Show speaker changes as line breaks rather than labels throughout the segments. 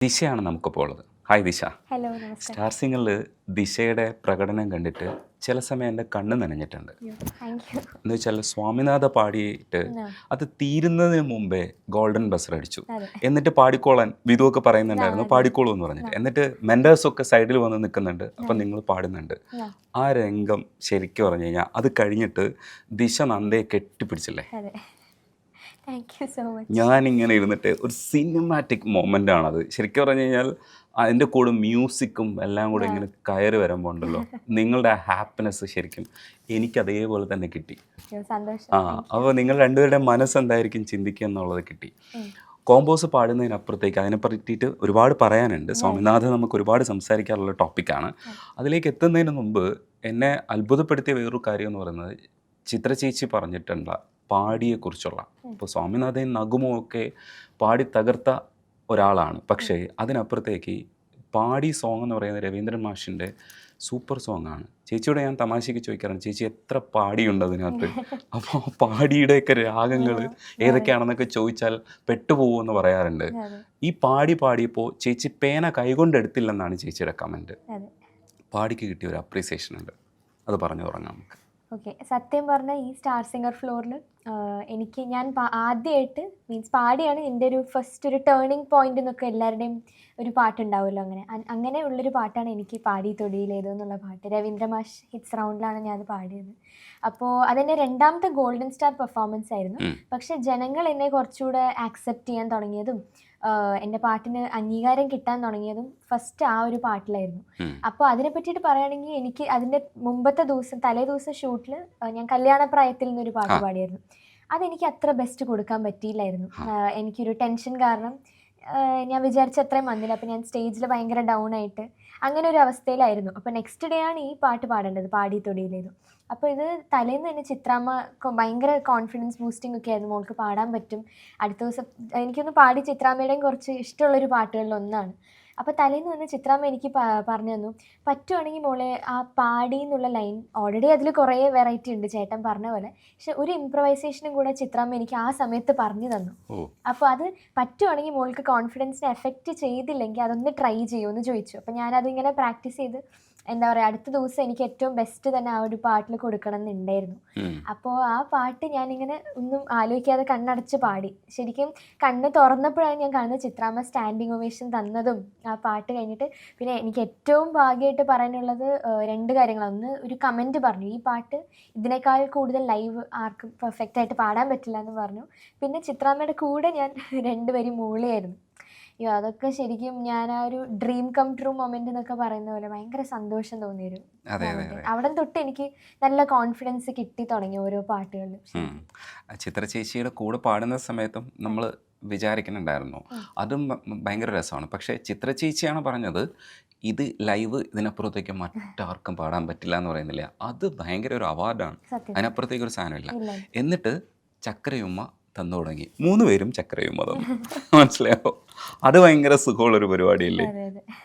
ദിശയാണ് നമുക്കിപ്പോൾ ഉള്ളത്. ഹായ് ദിശ.
ഹലോ, നമസ്കാരം.
സ്റ്റാർ സിംഗറിൽ ദിശയുടെ പ്രകടനം കണ്ടിട്ട് ചില സമയം എൻ്റെ കണ്ണ് നനഞ്ഞിട്ടുണ്ട്.
Thank you.
എന്ന് വെച്ചാൽ സ്വാമിനാഥ പാടിയിട്ട് അത് തീരുന്നതിന് മുമ്പേ ഗോൾഡൻ ബസർ അടിച്ചു.
അതെ.
എന്നിട്ട് പാടിക്കോളാൻ വിധുവൊക്കെ പറയുന്നുണ്ടായിരുന്നു, പാടിക്കോളൂ എന്ന് പറഞ്ഞിട്ട്. എന്നിട്ട് മെൻറ്റേഴ്സൊക്കെ സൈഡിൽ വന്ന് നിൽക്കുന്നുണ്ട്, അപ്പം നിങ്ങൾ പാടുന്നുണ്ട്. ആ രംഗം ശരിക്കും പറഞ്ഞു കഴിഞ്ഞാൽ അത് കഴിഞ്ഞിട്ട് ദിശ നന്ദയെ കെട്ടിപ്പിടിച്ചില്ലേ?
അതെ. Thank you so much.
ഞാനിങ്ങനെ ഇരുന്നിട്ട് ഒരു സിനിമാറ്റിക് മൊമെൻ്റ് ആണത്. ശരിക്കും പറഞ്ഞു കഴിഞ്ഞാൽ അതിൻ്റെ കൂടെ മ്യൂസിക്കും എല്ലാം കൂടെ ഇങ്ങനെ കയറി വരുമ്പോൾ ഉണ്ടല്ലോ, നിങ്ങളുടെ ആ ഹാപ്പിനെസ് ശരിക്കും എനിക്ക് അതേപോലെ തന്നെ കിട്ടി.
സന്തോഷം.
അപ്പോൾ നിങ്ങൾ രണ്ടുപേരുടെ മനസ്സെന്തായിരിക്കും ചിന്തിക്കുക എന്നുള്ളത് കിട്ടി. കോമ്പോസ് പാടുന്നതിനപ്പുറത്തേക്ക് അതിനെ പറ്റിയിട്ട് ഒരുപാട് പറയാനുണ്ട്. സ്വാമിനാഥൻ നമുക്ക് ഒരുപാട് സംസാരിക്കാറുള്ള ടോപ്പിക്കാണ്. അതിലേക്ക് എത്തുന്നതിന് മുമ്പ് എന്നെ അത്ഭുതപ്പെടുത്തിയ വേറൊരു കാര്യം എന്ന് പറയുന്നത് ചിത്ര ചേച്ചി പറഞ്ഞിട്ടുള്ള പാടിയെക്കുറിച്ചുള്ള. ഇപ്പോൾ സ്വാമിനാഥൻ നഗുമോ ഒക്കെ പാടി തകർത്ത ഒരാളാണ്. പക്ഷേ അതിനപ്പുറത്തേക്ക് പാടി സോങ് എന്ന് പറയുന്നത് രവീന്ദ്രൻ മാഷിൻ്റെ സൂപ്പർ സോങ് ആണ്. ചേച്ചിയോട് ഞാൻ തമാശയ്ക്ക് ചോദിക്കാറുണ്ട്, ചേച്ചി എത്ര പാടിയുണ്ട് അതിനകത്ത്? അപ്പോൾ പാടിയുടെയൊക്കെ രാഗങ്ങൾ ഏതൊക്കെയാണെന്നൊക്കെ ചോദിച്ചാൽ പെട്ടുപോകുമെന്ന് പറയാറുണ്ട്. ഈ പാടിയപ്പോൾ ചേച്ചി പേന കൈകൊണ്ടെടുത്തില്ലെന്നാണ് ചേച്ചിയുടെ കമൻറ്റ്. പാടിക്ക് കിട്ടിയ ഒരു അപ്രീസിയേഷൻ ഉണ്ട്, അത് പറഞ്ഞു തുടങ്ങാം നമുക്ക്.
ഓക്കെ, സത്യം പറഞ്ഞാൽ ഈ സ്റ്റാർ സിംഗർ ഫ്ലോറിൽ ഞാൻ ആദ്യമായിട്ട് മീൻസ് പാടിയാണ് എൻ്റെ ഒരു ഫസ്റ്റ് ഒരു ടേണിംഗ് പോയിന്റ് എന്നൊക്കെ എല്ലാവരുടെയും ഒരു പാട്ടുണ്ടാവുമല്ലോ. അങ്ങനെ ഉള്ളൊരു പാട്ടാണ് എനിക്ക് പാടി തൊടിയിലേതോ എന്നുള്ള പാട്ട്. രവീന്ദ്ര മാഷ് ഹിറ്റ്സ് റൗണ്ടിലാണ് ഞാൻ പാടിയത്. അപ്പോൾ അതെൻ്റെ രണ്ടാമത്തെ ഗോൾഡൻ സ്റ്റാർ പെർഫോമൻസ് ആയിരുന്നു. പക്ഷേ ജനങ്ങൾ എന്നെ കുറച്ചുകൂടെ ആക്സെപ്റ്റ് ചെയ്യാൻ തുടങ്ങിയതും എൻ്റെ പാട്ടിന് അംഗീകാരം കിട്ടാൻ തുടങ്ങിയതും ഫസ്റ്റ് ആ ഒരു പാട്ടിലായിരുന്നു. അപ്പോൾ അതിനെ പറ്റിയിട്ട് പറയുകയാണെങ്കിൽ എനിക്ക് അതിൻ്റെ മുമ്പത്തെ ദിവസം തലേ ദിവസം ഷൂട്ടിൽ ഞാൻ കല്യാണപ്രായത്തിൽ നിന്നൊരു പാട്ട് പാടിയായിരുന്നു. അതെനിക്ക് അത്ര ബെസ്റ്റ് കൊടുക്കാൻ പറ്റിയില്ലായിരുന്നു. എനിക്കൊരു ടെൻഷൻ കാരണം ഞാൻ വിചാരിച്ച അത്രയും വന്നില്ല. അപ്പോൾ ഞാൻ സ്റ്റേജിൽ ഭയങ്കര ഡൗൺ ആയിട്ട് അങ്ങനെ ഒരു അവസ്ഥയിലായിരുന്നു. അപ്പോൾ നെക്സ്റ്റ് ഡേ ആണ് ഈ പാട്ട് പാടേണ്ടത്, പാടി തൊടിയിലേതു. അപ്പോൾ ഇത് തലേന്ന് തന്നെ ചിത്രാമ്മ ഭയങ്കര കോൺഫിഡൻസ് ബൂസ്റ്റിംഗ് ഒക്കെ ആയിരുന്നു, മോൾക്ക് പാടാൻ പറ്റും. അടുത്ത ദിവസം എനിക്കൊന്ന് പാടി ചിത്രാമ്മയുടെയും കുറച്ച് ഇഷ്ടമുള്ളൊരു പാട്ടുകളിൽ ഒന്നാണ്. അപ്പോൾ തലേന്ന് വന്ന് ചിത്രാമ്മ എനിക്ക് പറഞ്ഞു തന്നു, പറ്റുവാണെങ്കിൽ മോളെ ആ പാടി എന്നുള്ള ലൈൻ ഓൾറെഡി അതിൽ കുറേ വെറൈറ്റി ഉണ്ട് ചേട്ടൻ പറഞ്ഞ പോലെ, പക്ഷെ ഒരു ഇംപ്രവൈസേഷനും കൂടെ ചിത്രാമ്മ എനിക്ക് ആ സമയത്ത് പറഞ്ഞു തന്നു. അപ്പോൾ അത് പറ്റുവാണെങ്കിൽ മോൾക്ക് കോൺഫിഡൻസിനെ എഫക്റ്റ് ചെയ്തില്ലെങ്കിൽ അതൊന്ന് ട്രൈ ചെയ്യുമെന്ന് ചോദിച്ചു. അപ്പോൾ ഞാനതിങ്ങനെ പ്രാക്ടീസ് ചെയ്ത് എന്താ പറയുക, അടുത്ത ദിവസം എനിക്ക് ഏറ്റവും ബെസ്റ്റ് തന്നെ ആ ഒരു പാട്ടിൽ കൊടുക്കണം എന്നുണ്ടായിരുന്നു. അപ്പോൾ ആ പാട്ട് ഞാനിങ്ങനെ ഒന്നും ആലോചിക്കാതെ കണ്ണടച്ച് പാടി. ശരിക്കും കണ്ണ് തുറന്നപ്പോഴാണ് ഞാൻ കാണുന്നത് ചിത്രാമ്മ സ്റ്റാൻഡിങ് ഒവേഷൻ തന്നതും ആ പാട്ട് കഴിഞ്ഞിട്ട്. പിന്നെ എനിക്ക് ഏറ്റവും ഭാഗ്യമായിട്ട് പറയാനുള്ളത് രണ്ട് കാര്യങ്ങളാണ്. ഒന്ന്, ഒരു കമൻറ്റ് പറഞ്ഞു, ഈ പാട്ട് ഇതിനേക്കാൾ കൂടുതൽ ലൈവ് ആർക്കും പെർഫെക്റ്റ് ആയിട്ട് പാടാൻ പറ്റില്ല എന്ന് പറഞ്ഞു. പിന്നെ ചിത്രാമ്മയുടെ കൂടെ ഞാൻ രണ്ടുപേരും മൂളിയായിരുന്നു. അതൊക്കെ ശരിക്കും ഞാൻ ആ ഒരു ഡ്രീം കം ട്രൂ മൊമെന്റ് എന്നൊക്കെ പറയുന്ന പോലെ ഭയങ്കര സന്തോഷം തോന്നിയൊരു അവിടെ തൊട്ട് എനിക്ക് നല്ല കോൺഫിഡൻസ് കിട്ടി തുടങ്ങി ഓരോ പാട്ടുകളിലും.
ചിത്ര ചേച്ചിയുടെ കൂടെ പാടുന്ന സമയത്തും നമ്മൾ വിചാരിക്കുന്നുണ്ടായിരുന്നു, അതും ഭയങ്കര രസമാണ്. പക്ഷേ ചിത്ര ചേച്ചിയാണ് പറഞ്ഞത് ഇത് ലൈവ് ഇതിനപ്പുറത്തേക്ക് മറ്റാർക്കും പാടാൻ പറ്റില്ല എന്ന് പറയുന്നില്ല. അത് ഭയങ്കര ഒരു അവാർഡാണ്, അതിനപ്പുറത്തേക്ക് ഒരു സാധനമില്ല. എന്നിട്ട് ചക്രയുമ്മ തന്നു തുടങ്ങി, 3 പേരും ചക്രയുമ്മ തന്നു. മനസ്സിലായോ? അത് ഭയങ്കര സുഖമുള്ളൊരു പരിപാടിയല്ലേ.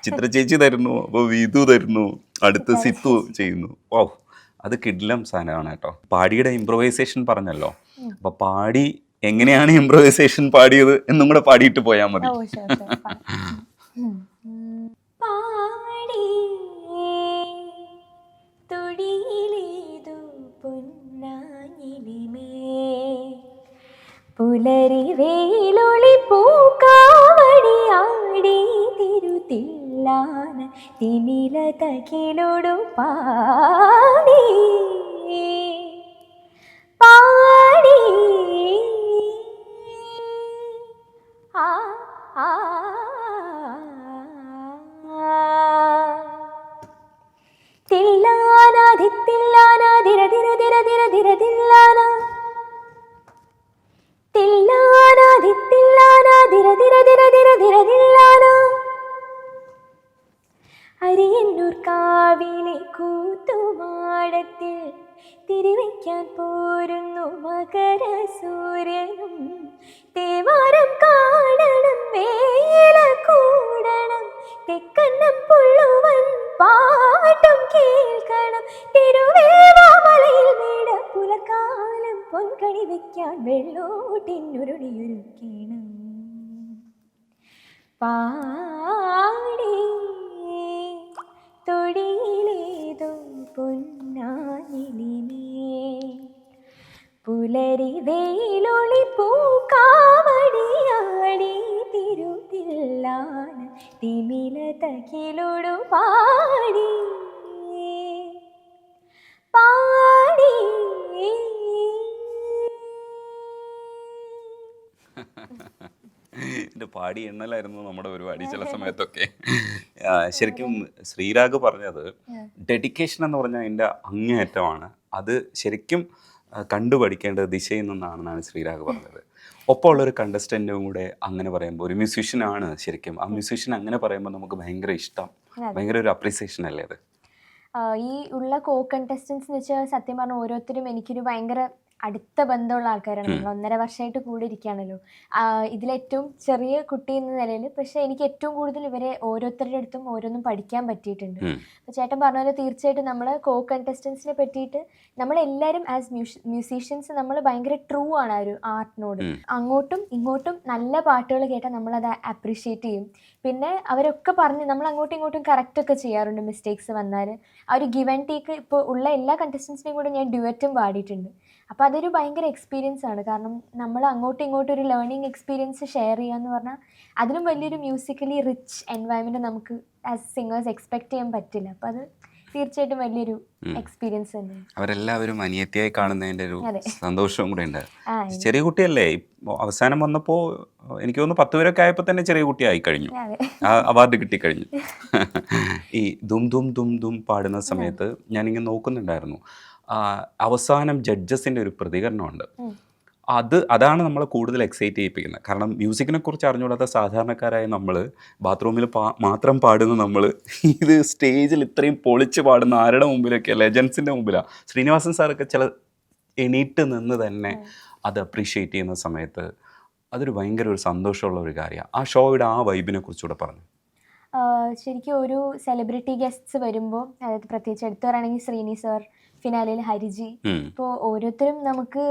ചിത്ര ചേച്ചി തരുന്നു, അപ്പോൾ വിധു തരുന്നു, അടുത്ത് സിത്തു ചെയ്യുന്നു. ഓ, അത് കിഡ്ലം സാധനമാണ് കേട്ടോ. പാടിയുടെ ഇംപ്രവൈസേഷൻ പറഞ്ഞല്ലോ, അപ്പൊ പാടി എങ്ങനെയാണ് ഇംപ്രവൈസേഷൻ പാടിയത് എന്നും കൂടെ പാടിയിട്ട് പോയാൽ മതി.
പുലരി വേലൊളി പൂക്കാവടിയാടി തിരുത്തില്ലാന തിമില തകിലൊടു പാടി പാടി ആ ആ തില്ലാന ധിത്തില്ലാന ധിര ധിര ധിര ധിര ധിര തില്ലാന അരിയന്നൂർ കാവിലെ കൂത്തുമാടത്തിൽ തിരിവയ്ക്കാൻ പോരുന്നു മകര സൂര്യനും. തേവാരം കാണണം, വേല കൂടണം, തെക്കന്നം പുള്ളുവൻ പാട്ടും കേൾക്കണം. തിരുവേവാമലയിൽ വീട പുലർക്കാലം പൊൻകണി വയ്ക്കാൻ വെള്ളോട്ടിനുരുളിയൊരുക്കണം. പാടി തൊടിയിലേതോ പൊന്നാനിലിനേ പുലരി വെയിലൊളി പൂക്കാവടിയാടി തിരുത്തില്ലാന തിമില തകിലൊടു പാടി പാടി.
ഇതിൻ്റെ പാടി എണ്ണലായിരുന്നു നമ്മുടെ പരിപാടി ചില സമയത്തൊക്കെ. ശരിക്കും ശ്രീരാഗ് പറഞ്ഞത് ഡെഡിക്കേഷൻ എന്ന് പറഞ്ഞാൽ അതിൻ്റെ അങ്ങേയറ്റമാണ്. അത് ശരിക്കും കണ്ടുപഠിക്കേണ്ടത് ദിശയിൽ നിന്നാണെന്നാണ് ശ്രീരാഗ് പറഞ്ഞത്. ഒപ്പം ഉള്ളൊരു കണ്ടസ്റ്റൻറ്റും കൂടെ അങ്ങനെ പറയുമ്പോൾ ഒരു മ്യൂസീഷ്യനാണ് ശരിക്കും. ആ മ്യൂസീഷ്യൻ അങ്ങനെ പറയുമ്പോൾ നമുക്ക് ഭയങ്കര ഇഷ്ടം, ഭയങ്കര ഒരു അപ്രീസിയേഷൻ അല്ലേ അത്?
ഈ ഉള്ള കോ കണ്ടസ്റ്റൻസ് എന്ന് വെച്ചാൽ സത്യം പറഞ്ഞാൽ ഓരോരുത്തരും എനിക്കൊരു ഭയങ്കര അടുത്ത ബന്ധമുള്ള ആൾക്കാരാണ്. നമ്മൾ 1.5 വർഷമായിട്ട് കൂടെ ഇരിക്കുകയാണല്ലോ. ഇതിലേറ്റവും ചെറിയ കുട്ടി എന്ന നിലയിൽ പക്ഷേ എനിക്ക് ഏറ്റവും കൂടുതൽ ഇവരെ ഓരോരുത്തരുടെ അടുത്തും ഓരോന്നും പഠിക്കാൻ പറ്റിയിട്ടുണ്ട്. അപ്പോൾ ചേട്ടൻ പറഞ്ഞ പോലെ തീർച്ചയായിട്ടും നമ്മൾ കോ കണ്ടസ്റ്റൻസിനെ പറ്റിയിട്ട് നമ്മളെല്ലാവരും ആസ് മ്യൂസീഷ്യൻസ് നമ്മൾ ഭയങ്കര ട്രൂ ആണ് ആ ഒരു ആർട്ടിനോട്. അങ്ങോട്ടും ഇങ്ങോട്ടും നല്ല പാട്ടുകൾ കേട്ടാൽ നമ്മളത് അപ്രീഷിയേറ്റ് ചെയ്യും. പിന്നെ അവരൊക്കെ പറഞ്ഞ് നമ്മൾ അങ്ങോട്ടും ഇങ്ങോട്ടും കറക്റ്റൊക്കെ ചെയ്യാറുണ്ട് മിസ്റ്റേക്സ് വന്നാൽ. ആ ഒരു ഗിവ് ആൻഡ് ടേക്ക് ഇപ്പോൾ ഉള്ള എല്ലാ കണ്ടസ്റ്റൻസിനെയും കൂടെ ഞാൻ ഡ്യുവറ്റും പാടിയിട്ടുണ്ട്. അപ്പോൾ അതൊരു ഭയങ്കര എക്സ്പീരിയൻസ് ആണ്. കാരണം നമ്മൾ അങ്ങോട്ടും ഇങ്ങോട്ടും ഒരു ലേണിംഗ് എക്സ്പീരിയൻസ് ഷെയർ ചെയ്യുക എന്ന് പറഞ്ഞാൽ അതിലും വലിയൊരു മ്യൂസിക്കലി റിച്ച് എൻവയൺമെൻറ്റ് നമുക്ക് ആസ് സിംഗേഴ്സ് എക്സ്പെക്റ്റ് ചെയ്യാൻ പറ്റില്ല. അപ്പോൾ അത് തീർച്ചയായിട്ടും വലിയൊരു എക്സ്പീരിയൻസ് തന്നെയാണ്.
അവരെല്ലാവരും അനിയത്തിയായി കാണുന്നതിൻ്റെ ഒരു സന്തോഷവും കൂടെ ഉണ്ട്. ചെറിയ കുട്ടിയല്ലേ, അവസാനം വന്നപ്പോൾ എനിക്ക് തോന്നുന്നു 10 വരെയൊക്കെ ആയപ്പോൾ തന്നെ ചെറിയ കുട്ടിയായി കഴിഞ്ഞു, അവാർഡ് കിട്ടിക്കഴിഞ്ഞു. ഈ ദും ദും ദും ദും പാടുന്ന സമയത്ത് ഞാനിങ്ങനെ നോക്കുന്നുണ്ടായിരുന്നു. അവസാനം ജഡ്ജസിൻ്റെ ഒരു പ്രതികരണമുണ്ട്. അതാണ് നമ്മളെ കൂടുതൽ എക്സൈറ്റ് ചെയ്യിപ്പിക്കുന്നത്. കാരണം മ്യൂസിക്കിനെ കുറിച്ച് അറിഞ്ഞുകൂടാത്ത സാധാരണക്കാരായ നമ്മൾ ബാത്റൂമിൽ മാത്രം പാടുന്ന നമ്മൾ ഇത് സ്റ്റേജിൽ ഇത്രയും പൊളിച്ച് പാടുന്ന ആരുടെ മുമ്പിലൊക്കെ, ലെജൻസിൻ്റെ മുമ്പിലാണ്. ശ്രീനിവാസൻ സാറൊക്കെ ചില എണീറ്റ് നിന്ന് തന്നെ അത് അപ്രീഷിയേറ്റ് ചെയ്യുന്ന സമയത്ത് അതൊരു ഭയങ്കര ഒരു സന്തോഷമുള്ള ഒരു കാര്യമാണ്. ആ ഷോയുടെ ആ വൈബിനെ കുറിച്ചുകൂടെ പറഞ്ഞു.
ശരിക്കും ഒരു സെലിബ്രിറ്റി ഗസ്റ്റ്സ് വരുമ്പോൾ, അതായത് പ്രത്യേകിച്ച് എടുത്തു പറയുകയാണെങ്കിൽ ശ്രീനി സാർ, ഫിനാലയിൽ ഹരിജി, ഇപ്പോൾ ഓരോരുത്തരും നമുക്ക്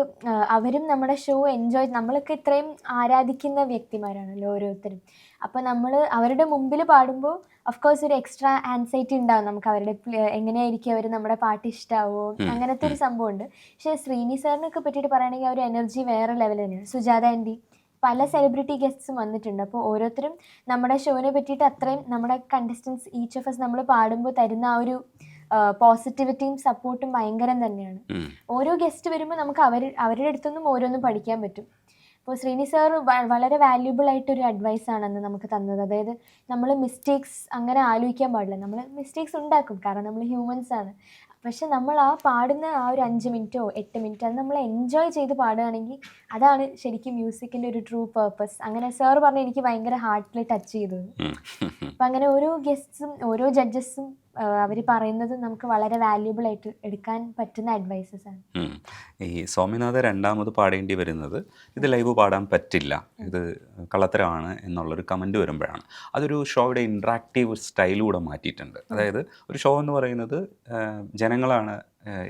അവരും നമ്മുടെ ഷോ എൻജോയ്, നമ്മളൊക്കെ ഇത്രയും ആരാധിക്കുന്ന വ്യക്തിമാരാണല്ലോ ഓരോരുത്തരും. അപ്പോൾ നമ്മൾ അവരുടെ മുമ്പിൽ പാടുമ്പോൾ ഓഫ്കോഴ്സ് ഒരു എക്സ്ട്രാ ആൻസൈറ്റി ഉണ്ടാവും നമുക്ക്. അവരുടെ എങ്ങനെയായിരിക്കും അവർ നമ്മുടെ പാട്ട് ഇഷ്ടമാവോ, അങ്ങനത്തെ ഒരു സംഭവമുണ്ട്. പക്ഷേ ശ്രീനി സാറിനൊക്കെ പറ്റിയിട്ട് പറയുകയാണെങ്കിൽ ആ ഒരു എനർജി വേറെ ലെവൽ തന്നെയാണ്. സുജാത ആൻറ്റി, പല സെലിബ്രിറ്റി ഗസ്റ്റ്സും വന്നിട്ടുണ്ട്. അപ്പോൾ ഓരോരുത്തരും നമ്മുടെ ഷോനെ പറ്റിയിട്ട് അത്രയും നമ്മുടെ കണ്ടസ്റ്റൻസ് ഈച്ച് ഓഫ് എസ് നമ്മൾ പാടുമ്പോൾ തരുന്ന ആ ഒരു പോസിറ്റിവിറ്റിയും സപ്പോർട്ടും ഭയങ്കരം തന്നെയാണ്. ഓരോ ഗസ്റ്റ് വരുമ്പോൾ നമുക്ക് അവരുടെ അടുത്തൊന്നും ഓരോന്നും പഠിക്കാൻ പറ്റും. അപ്പോൾ ശ്രീനി സാർ വളരെ വാല്യുബിൾ ആയിട്ടൊരു അഡ്വൈസാണ് അന്ന് നമുക്ക് തന്നത്. അതായത് നമ്മൾ മിസ്റ്റേക്സ് അങ്ങനെ ആലോചിക്കാൻ പാടില്ല. നമ്മൾ മിസ്റ്റേക്സ് ഉണ്ടാക്കും, കാരണം നമ്മൾ ഹ്യൂമൻസ് ആണ്. പക്ഷെ നമ്മൾ ആ പാടുന്ന ആ ഒരു 5 മിനിറ്റോ 8 മിനിറ്റോ അത് നമ്മൾ എൻജോയ് ചെയ്ത് പാടുകയാണെങ്കിൽ അതാണ് ശരിക്കും മ്യൂസിക്കിൻ്റെ ഒരു ട്രൂ പേർപ്പസ്. അങ്ങനെ സാർ പറഞ്ഞ് എനിക്ക് ഭയങ്കര ഹാർട്ടിൽ ടച്ച് ചെയ്തു. അപ്പം അങ്ങനെ ഓരോ ഗസ്റ്റ്സും ഓരോ ജഡ്ജസും അവർ പറയുന്നത് നമുക്ക് വളരെ വാല്യുബിൾ ആയിട്ട് എടുക്കാൻ പറ്റുന്ന അഡ്വൈസസ് ആണ്.
ഈ സ്വാമിനാഥ രണ്ടാമത് പാടേണ്ടി വരുന്നത് ഇത് ലൈവ് പാടാൻ പറ്റില്ല, ഇത് കള്ളത്തരമാണ് എന്നുള്ളൊരു കമൻറ്റ് വരുമ്പോഴാണ്. അതൊരു ഷോയുടെ ഇൻട്രാക്റ്റീവ് സ്റ്റൈലൂടെ മാറ്റിയിട്ടുണ്ട്. അതായത് ഒരു ഷോ എന്ന് പറയുന്നത് ജനങ്ങളാണ്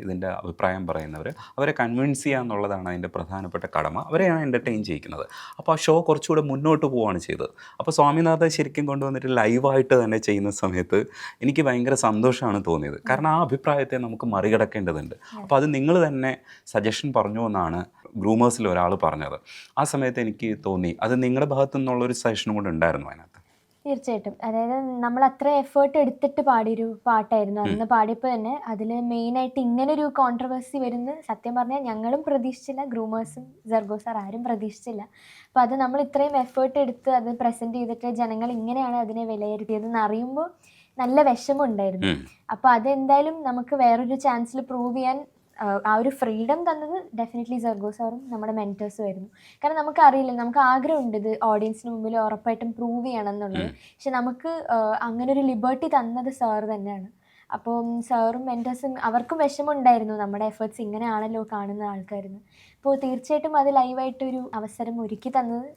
ഇതിൻ്റെ അഭിപ്രായം പറയുന്നവർ, അവരെ കൺവിൻസ് ചെയ്യുക എന്നുള്ളതാണ് അതിൻ്റെ പ്രധാനപ്പെട്ട കടമ. അവരെയാണ് എൻ്റർടൈൻ ചെയ്യിക്കുന്നത്. അപ്പോൾ ആ ഷോ കുറച്ചുകൂടെ മുന്നോട്ട് പോവുകയാണ് ചെയ്തത്. അപ്പോൾ സ്വാമിനാഥ ശരിക്കും കൊണ്ടുവന്നിട്ട് ലൈവായിട്ട് തന്നെ ചെയ്യുന്ന സമയത്ത് എനിക്ക് ഭയങ്കര സന്തോഷമാണ് തോന്നിയത്. കാരണം ആ അഭിപ്രായത്തെ നമുക്ക് മറികടക്കേണ്ടതുണ്ട്. അപ്പോൾ അത് നിങ്ങൾ തന്നെ സജഷൻ പറഞ്ഞു എന്നാണ് ഗ്രൂമേഴ്സിൽ ഒരാൾ പറഞ്ഞത്. ആ സമയത്ത് എനിക്ക് തോന്നി അത് നിങ്ങളുടെ ഭാഗത്തു നിന്നുള്ളൊരു സജഷനും കൂടെ ഉണ്ടായിരുന്നു അതിനകത്ത്.
തീർച്ചയായിട്ടും. അതായത് നമ്മൾ അത്ര എഫേർട്ട് എടുത്തിട്ട് പാടിയൊരു പാട്ടായിരുന്നു അന്ന് പാടിയപ്പോൾ തന്നെ. അതിൽ മെയിനായിട്ട് ഇങ്ങനൊരു കോൺട്രവേഴ്സി വരുന്ന സത്യം പറഞ്ഞാൽ ഞങ്ങളും പ്രതീക്ഷിച്ചില്ല, ഗ്രൂമേഴ്സും ജർഗോ സാർ ആരും പ്രതീക്ഷിച്ചില്ല. അപ്പോൾ അത് നമ്മൾ ഇത്രയും എഫേർട്ട് എടുത്ത് അത് പ്രസൻറ്റ് ചെയ്തിട്ട് ജനങ്ങൾ ഇങ്ങനെയാണ് അതിനെ വിലയിരുത്തിയതെന്ന് അറിയുമ്പോൾ നല്ല വിഷമമുണ്ടായിരുന്നു. അപ്പോൾ അതെന്തായാലും നമുക്ക് വേറൊരു ചാൻസിൽ പ്രൂവ് ചെയ്യാൻ ആ ഒരു ഫ്രീഡം തന്നത് ഡെഫിനറ്റ്ലി ജർഗോ സാറും നമ്മുടെ മെൻറ്റേഴ്സും ആയിരുന്നു. കാരണം നമുക്കറിയില്ല, നമുക്ക് ആഗ്രഹമുണ്ട് ഇത് ഓഡിയൻസിന് മുമ്പിൽ ഉറപ്പായിട്ടും പ്രൂവ് ചെയ്യണം എന്നുള്ളത്. പക്ഷെ നമുക്ക് അങ്ങനെ ഒരു ലിബർട്ടി തന്നത് സാർ തന്നെയാണ്. അപ്പം സാറും മെൻറ്റേഴ്സും അവർക്കും വിഷമമുണ്ടായിരുന്നു, നമ്മുടെ എഫേർട്സ് ഇങ്ങനെയാണല്ലോ കാണുന്ന ആൾക്കാരെന്ന്. അപ്പോൾ തീർച്ചയായിട്ടും അത് ലൈവായിട്ടൊരു അവസരം ഒരുക്കി തന്നത്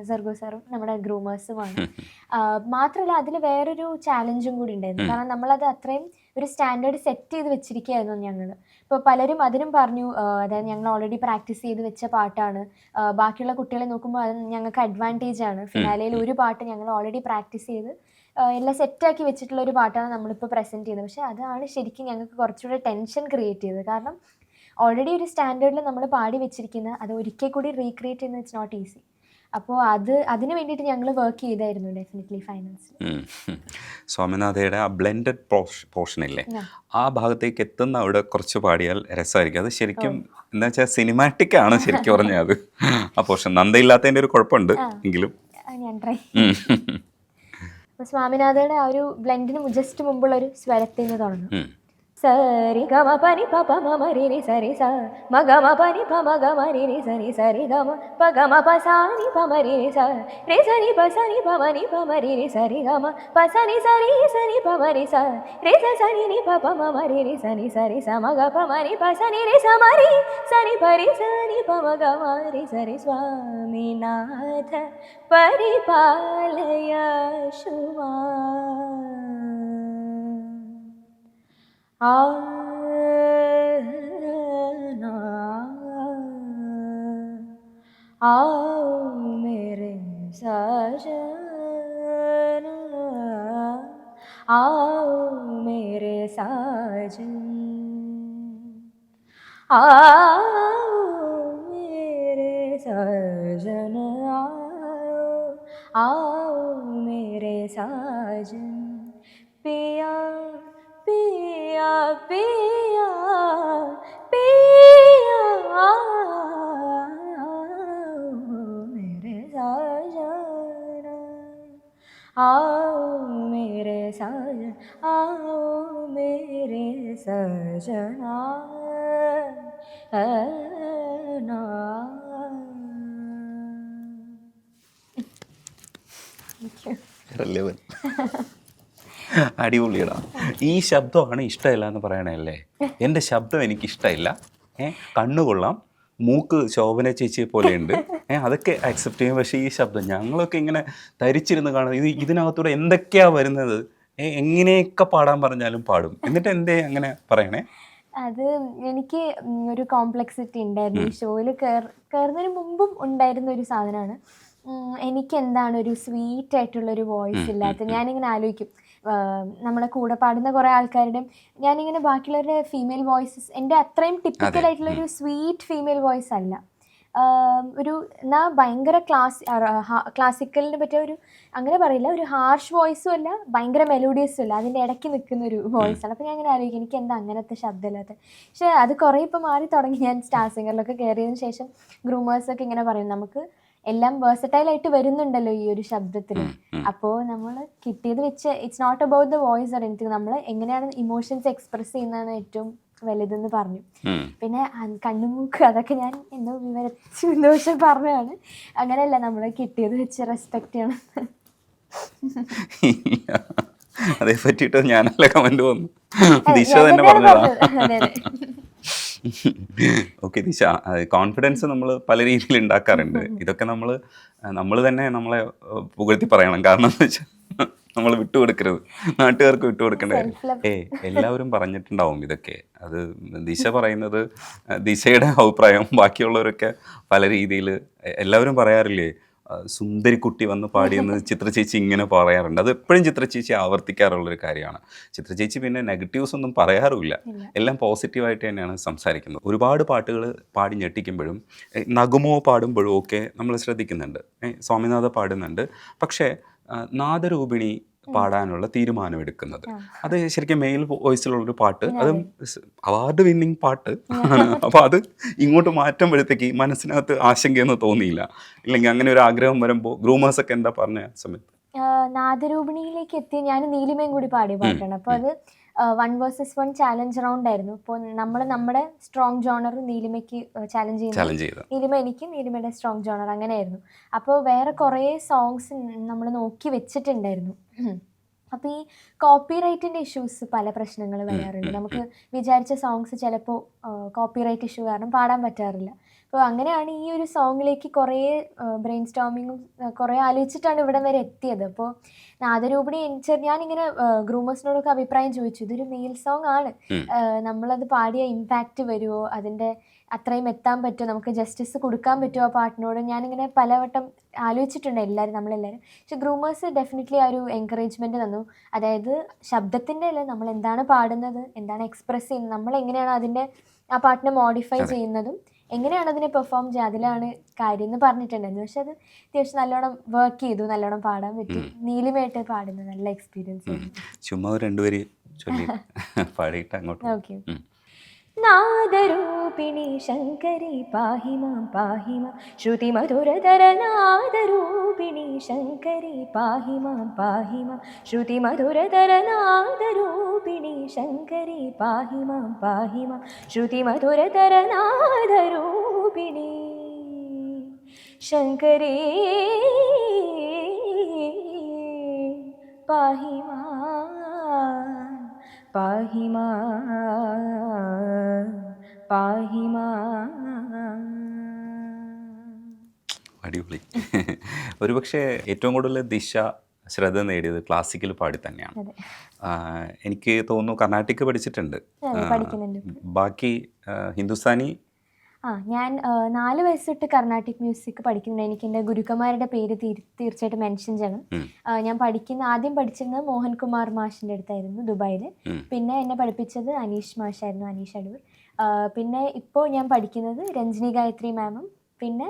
സർഗോ സാറും നമ്മുടെ ഗ്രൂമേഴ്സുമാണ്. മാത്രമല്ല അതിൽ വേറൊരു ചാലഞ്ചും കൂടി ഉണ്ടായിരുന്നു. കാരണം നമ്മളത് അത്രയും ഒരു സ്റ്റാൻഡേർഡ് സെറ്റ് ചെയ്ത് വെച്ചിരിക്കുകയായിരുന്നു ഞങ്ങൾ. ഇപ്പോൾ പലരും അതിനും പറഞ്ഞു, അതായത് ഞങ്ങൾ ഓൾറെഡി പ്രാക്ടീസ് ചെയ്ത് വെച്ച പാട്ടാണ്, ബാക്കിയുള്ള കുട്ടികളെ നോക്കുമ്പോൾ അത് ഞങ്ങൾക്ക് അഡ്വാൻറ്റേജ് ആണ്. ഫിനാലയിൽ ഒരു പാട്ട് ഞങ്ങൾ ഓൾറെഡി പ്രാക്ടീസ് ചെയ്ത് എല്ലാം സെറ്റാക്കി വെച്ചിട്ടുള്ള ഒരു പാട്ടാണ് നമ്മളിപ്പോൾ പ്രസൻറ്റ് ചെയ്യുന്നത്. പക്ഷേ അതാണ് ശരിക്കും ഞങ്ങൾക്ക് കുറച്ചുകൂടെ ടെൻഷൻ ക്രിയേറ്റ് ചെയ്തത്. കാരണം ഓൾറെഡി ഒരു സ്റ്റാൻഡേർഡിൽ നമ്മൾ പാടി വെച്ചിരിക്കുന്ന അത് ഒരിക്കൽ കൂടി റീക്രിയേറ്റ് ചെയ്യുന്നത് ഇറ്റ്സ് നോട്ട് ഈസി. അപ്പോൾ അതിന് വേണ്ടിയിട്ട് ഞങ്ങൾ വർക്ക് ചെയ്തായിരുന്നു ഡെഫിനറ്റ്ലി ഫൈനൽസിൽ.
സ്വാമിനാഥയുടെ ആ ബ്ലെൻഡഡ് പോർഷൻ ഇല്ലേ, ആ ഭാഗത്തേക്ക് എത്തുന്ന അവിടെ കുറച്ച് പാടിയാൽ രസമായിരിക്കും. അത് ശരിക്കും എന്താ വെച്ചാൽ സിനിമാറ്റിക് ആണ് ശരിക്കും പറഞ്ഞാൽ അത് ആ പോർഷൻ. നന്ദയില്ലാത്തതിൻ്റെ ഒരു കുഴപ്പമുണ്ട് എങ്കിലും
ഞാൻ ട്രൈ. അപ്പോൾ സ്വാമിനാഥയുടെ ആ ഒരു ബ്ലെൻഡിന് ജസ്റ്റ് മുമ്പുള്ളൊരു സ്വരത്തിൽ നിന്ന് തുടങ്ങും. സരി ഗമ പനി പ മ രി രി സരി സ മ ഗമ പനി പ മ ഗമ രി രി സരി സരി ഗമ പ ഗമ പ സ നി പ മ രി രി സ രെ സനി പ സ നി പ മ നി പ മ രി രി സരി ഗമ പ സ നി പ മ രി സ രെ സ സ നി പ പ മ മ രി രി സ നി സരി സ മ ഗ പ മ നി പ സ നി രെ സ മ രി സ നി പ രി സ നി പ മ ഗ മ രി സരി. സ്വാമിനാഥ പരിപാലയ ശുവാ आओ मेरे साजन, आओ मेरे साजन, आओ मेरे साजन, आओ मेरे साजन. पिया पिया पिया पिया मेरे साजन, आओ मेरे साजन, आओ मेरे सजना.
അടിപൊളിയടാ. ഈ ശബ്ദമാണ് ഇഷ്ടമില്ല എന്ന് പറയണല്ലേ. എൻ്റെ ശബ്ദം എനിക്കിഷ്ടമില്ല, കണ്ണുകൊള്ളാം, മൂക്ക് ശോഭന ചേച്ചിയെ പോലെയുണ്ട്, അതൊക്കെ അക്സെപ്റ്റ് ചെയ്യും. പക്ഷേ ഈ ശബ്ദം ഞങ്ങളൊക്കെ ഇങ്ങനെ ധരിച്ചിരുന്ന് കാണുന്നത് ഇതിനകത്തൂടെ എന്തൊക്കെയാണ് വരുന്നത്, എങ്ങനെയൊക്കെ പാടാൻ പറഞ്ഞാലും പാടും. എന്നിട്ട് എന്തേ അങ്ങനെ പറയണേ?
അത് എനിക്ക് ഒരു കോംപ്ലക്സിറ്റി ഉണ്ടായിരുന്നു. ഈ ഷോയിൽ കയറുന്നതിന് മുമ്പും ഉണ്ടായിരുന്ന ഒരു സാധനമാണ്. എനിക്ക് എന്താണ് ഒരു സ്വീറ്റ് ആയിട്ടുള്ളൊരു വോയിസ് ഇല്ലാത്ത. ഞാനിങ്ങനെ ആലോചിക്കും, നമ്മളെ കൂടെ പാടുന്ന കുറേ ആൾക്കാരുടെയും ഞാനിങ്ങനെ ബാക്കിയുള്ളവരുടെ ഫീമെയിൽ വോയിസസ് എൻ്റെ അത്രയും ടിപ്പിക്കലായിട്ടുള്ളൊരു സ്വീറ്റ് ഫീമെയിൽ വോയിസ് അല്ല. ഒരു എന്നാൽ ഭയങ്കര ക്ലാസിക്കലിനെ പറ്റിയ ഒരു അങ്ങനെ പറയില്ല, ഒരു ഹാർഷ് വോയിസും അല്ല ഭയങ്കര മെലോഡിയസും അല്ല, അതിൻ്റെ ഇടയ്ക്ക് നിൽക്കുന്ന ഒരു വോയിസാണ്. അപ്പോൾ ഞാൻ അങ്ങനെ ആലോചിക്കും എനിക്ക് എന്താ അങ്ങനത്തെ ശബ്ദമില്ലാത്ത. പക്ഷേ അത് കുറേ ഇപ്പോൾ മാറി തുടങ്ങി. ഞാൻ സ്റ്റാർ സിംഗറിലൊക്കെ കയറിയതിന് ശേഷം ഗ്രൂമേഴ്സൊക്കെ ഇങ്ങനെ പറയും നമുക്ക് എല്ലാം വേഴ്സറ്റൈലായിട്ട് വരുന്നുണ്ടല്ലോ ഈ ഒരു ശബ്ദത്തിൽ. അപ്പോൾ നമ്മൾ കിട്ടിയത് വെച്ച് it's not about the voice or anything, നമ്മൾ എങ്ങനെയാണ് ഇമോഷൻസ് എക്സ്പ്രസ് ചെയ്യുന്നതാണ് ഏറ്റവും വലുതെന്ന് പറഞ്ഞു. പിന്നെ കണ്ണുമൂക്ക് അതൊക്കെ ഞാൻ എന്തോ വിവരിച്ചു പറഞ്ഞതാണ്. അങ്ങനെയല്ല, നമ്മൾ കിട്ടിയത് വെച്ച് റെസ്പെക്ട് ചെയ്യണം.
അതേ പറ്റിയിട്ട് ഞാനല്ല കമന്റ് വന്നു, ദിശ തന്നെ പറഞ്ഞതാ. ഓക്കെ ദിശ, കോൺഫിഡൻസ് നമ്മൾ പല രീതിയിൽ ഉണ്ടാക്കാറുണ്ട്. ഇതൊക്കെ നമ്മൾ തന്നെ നമ്മളെ പുകഴ്ത്തി പറയണം. കാരണം എന്താ വെച്ചാൽ നമ്മൾ വിട്ടുകൊടുക്കരുത്, നാട്ടുകാർക്ക് വിട്ടുകൊടുക്കേണ്ട കാര്യം. എല്ലാവരും പറഞ്ഞിട്ടുണ്ടാവും ഇതൊക്കെ. അത് ദിശ പറയുന്നത് ദിശയുടെ അഭിപ്രായം, ബാക്കിയുള്ളവരൊക്കെ പല രീതിയിൽ എല്ലാവരും പറയാറില്ലേ, സുന്ദരി കുട്ടി വന്ന് പാടിയെന്ന് ചിത്ര ചേച്ചി ഇങ്ങനെ പറയാറുണ്ട്. അത് എപ്പോഴും ചിത്ര ചേച്ചി ആവർത്തിക്കാറുള്ളൊരു കാര്യമാണ്. ചിത്ര ചേച്ചി പിന്നെ നെഗറ്റീവ്സ് ഒന്നും പറയാറുമില്ല, എല്ലാം പോസിറ്റീവായിട്ട് തന്നെയാണ് സംസാരിക്കുന്നത്. ഒരുപാട് പാട്ടുകൾ പാടി ഞെട്ടിക്കുമ്പോഴും നഗമോ പാടുമ്പോഴും ഒക്കെ നമ്മൾ ശ്രദ്ധിക്കുന്നുണ്ട്. സ്വാമിനാഥ പാടുന്നുണ്ട്, പക്ഷേ നാദരൂപിണി പാടാനുള്ള തീരുമാനമെടുക്കുന്നത് അത് ശരിക്കും മെയിൽ വോയിസിലുള്ളൊരു പാട്ട്, അത് അവാർഡ് വിന്നിങ് പാട്ട് ആണ്. അപ്പോൾ അത് ഇങ്ങോട്ട് മാറ്റുമ്പോഴത്തേക്ക് മനസ്സിനകത്ത് ആശങ്കയൊന്നും തോന്നിയില്ല, ഇല്ലെങ്കിൽ അങ്ങനെ ഒരു ആഗ്രഹം വരുമ്പോൾ ഗ്രൂമേഴ്സൊക്കെ എന്താ പറഞ്ഞ സമയത്ത്?
നാദരൂപിണിയിലേക്ക് എത്തി ഞാൻ നീലിമയും കൂടി പാടിയ പാട്ടാണ്. അപ്പോൾ അത് 1 vs 1 ചാലഞ്ച് റൗണ്ട് ആയിരുന്നു. അപ്പോൾ നമ്മുടെ സ്ട്രോങ് ജോണർ നീലിമയ്ക്ക് ചാലഞ്ച് ചെയ്യുന്നു, നീലിമ എനിക്ക് നീലിമയുടെ സ്ട്രോങ് ജോണർ അങ്ങനെയായിരുന്നു. അപ്പോൾ വേറെ കുറേ സോങ്സ് നമ്മൾ നോക്കി വെച്ചിട്ടുണ്ടായിരുന്നു. അപ്പോൾ ഈ കോപ്പിറൈറ്റിൻ്റെ ഇഷ്യൂസ് പല പ്രശ്നങ്ങൾ വരാറുണ്ട്. നമുക്ക് വിചാരിച്ച സോങ്സ് ചിലപ്പോൾ കോപ്പിറൈറ്റ് ഇഷ്യൂ കാരണം പാടാൻ പറ്റാറില്ല. അപ്പോൾ അങ്ങനെയാണ് ഈ ഒരു സോങ്ങിലേക്ക് കുറേ ബ്രെയിൻ സ്റ്റോമിങ്ങും കുറേ ആലോചിച്ചിട്ടാണ് ഇവിടം വരെ എത്തിയത്. അപ്പോൾ നാദരൂപിണി ഞാനിങ്ങനെ ഗ്രൂമേഴ്സിനോടൊക്കെ അഭിപ്രായം ചോദിച്ചു, ഇതൊരു മെയിൽ സോങ് ആണ്, നമ്മളത് പാടിയ ഇമ്പാക്റ്റ് വരുമോ, അതിൻ്റെ അത്രയും എത്താൻ പറ്റുമോ, നമുക്ക് ജസ്റ്റിസ് കൊടുക്കാൻ പറ്റുമോ ആ പാട്ടിനോട്, ഞാനിങ്ങനെ പലവട്ടം ആലോചിച്ചിട്ടുണ്ട് നമ്മളെല്ലാവരും. പക്ഷെ ഗ്രൂമേഴ്സ് ഡെഫിനറ്റ്ലി ആ ഒരു എൻകറേജ്മെൻറ്റ് തന്നു. അതായത് ശബ്ദത്തിൻ്റെ അല്ല, നമ്മൾ എന്താണ് പാടുന്നത്, എന്താണ് എക്സ്പ്രസ് ചെയ്യുന്നത്, നമ്മൾ എങ്ങനെയാണ് അതിൻ്റെ ആ പാട്ടിനെ മോഡിഫൈ ചെയ്യുന്നതും എങ്ങനെയാണ് അതിനെ പെർഫോം ചെയ്യുക, അതിലാണ് കാര്യം എന്ന് പറഞ്ഞിട്ടുണ്ടായിരുന്നു. പക്ഷെ അത് അത്യാവശ്യം നല്ലോണം വർക്ക് ചെയ്തു, നല്ലോണം പാടാൻ പറ്റി. നീലിമയായിട്ട് പാടുന്നത് നല്ല എക്സ്പീരിയൻസ് ആയിരുന്നു.
ചുമ്മാ രണ്ടുപേര് ചൊല്ലി പാടിയിട്ട് അങ്ങോട്ട്.
ഓക്കെ. നാദരൂപിണി ശങ്കരി പാഹി മാം പാഹി മാം ശ്രുതിമധുരതര നാദരൂപിണി ശങ്കരി പാഹി മാം പാഹി മാം ശ്രുതിമധുരതര നാദരൂപിണി ശങ്കരി പാഹി മാം പാഹി മാം ശ്രുതിമധുരതര നാദരൂപിണി ശങ്കരി പാഹി മാം പാഹി മാം പാഹി മാം.
അടിപൊളി. ഒരുപക്ഷെ ഏറ്റവും കൂടുതൽ ദിശ ശ്രദ്ധ നേടിയത് ക്ലാസിക്കൽ പാടി തന്നെയാണ്. എനിക്ക് തോന്നുന്നു കർണാട്ടിക് പഠിച്ചിട്ടുണ്ട്.
പഠിക്കുന്നുണ്ട്.
ബാക്കി ഹിന്ദുസ്ഥാനി
ഞാൻ 4 വയസ്സ് തൊട്ട് കർണാട്ടിക് മ്യൂസിക് പഠിക്കുന്നുണ്ട്. എനിക്ക് എൻ്റെ ഗുരുക്കന്മാരുടെ പേര് തീർച്ചയായിട്ടും മെൻഷൻ ചെയ്യണം. ഞാൻ ആദ്യം പഠിച്ചിരുന്നത് മോഹൻകുമാർ മാഷിൻ്റെ അടുത്തായിരുന്നു ദുബായിൽ. പിന്നെ എന്നെ പഠിപ്പിച്ചത് അനീഷ് മാഷായിരുന്നു, അനീഷ് അടൂർ. പിന്നെ ഇപ്പോൾ ഞാൻ പഠിക്കുന്നത് രഞ്ജിനി ഗായത്രി മാമും പിന്നെ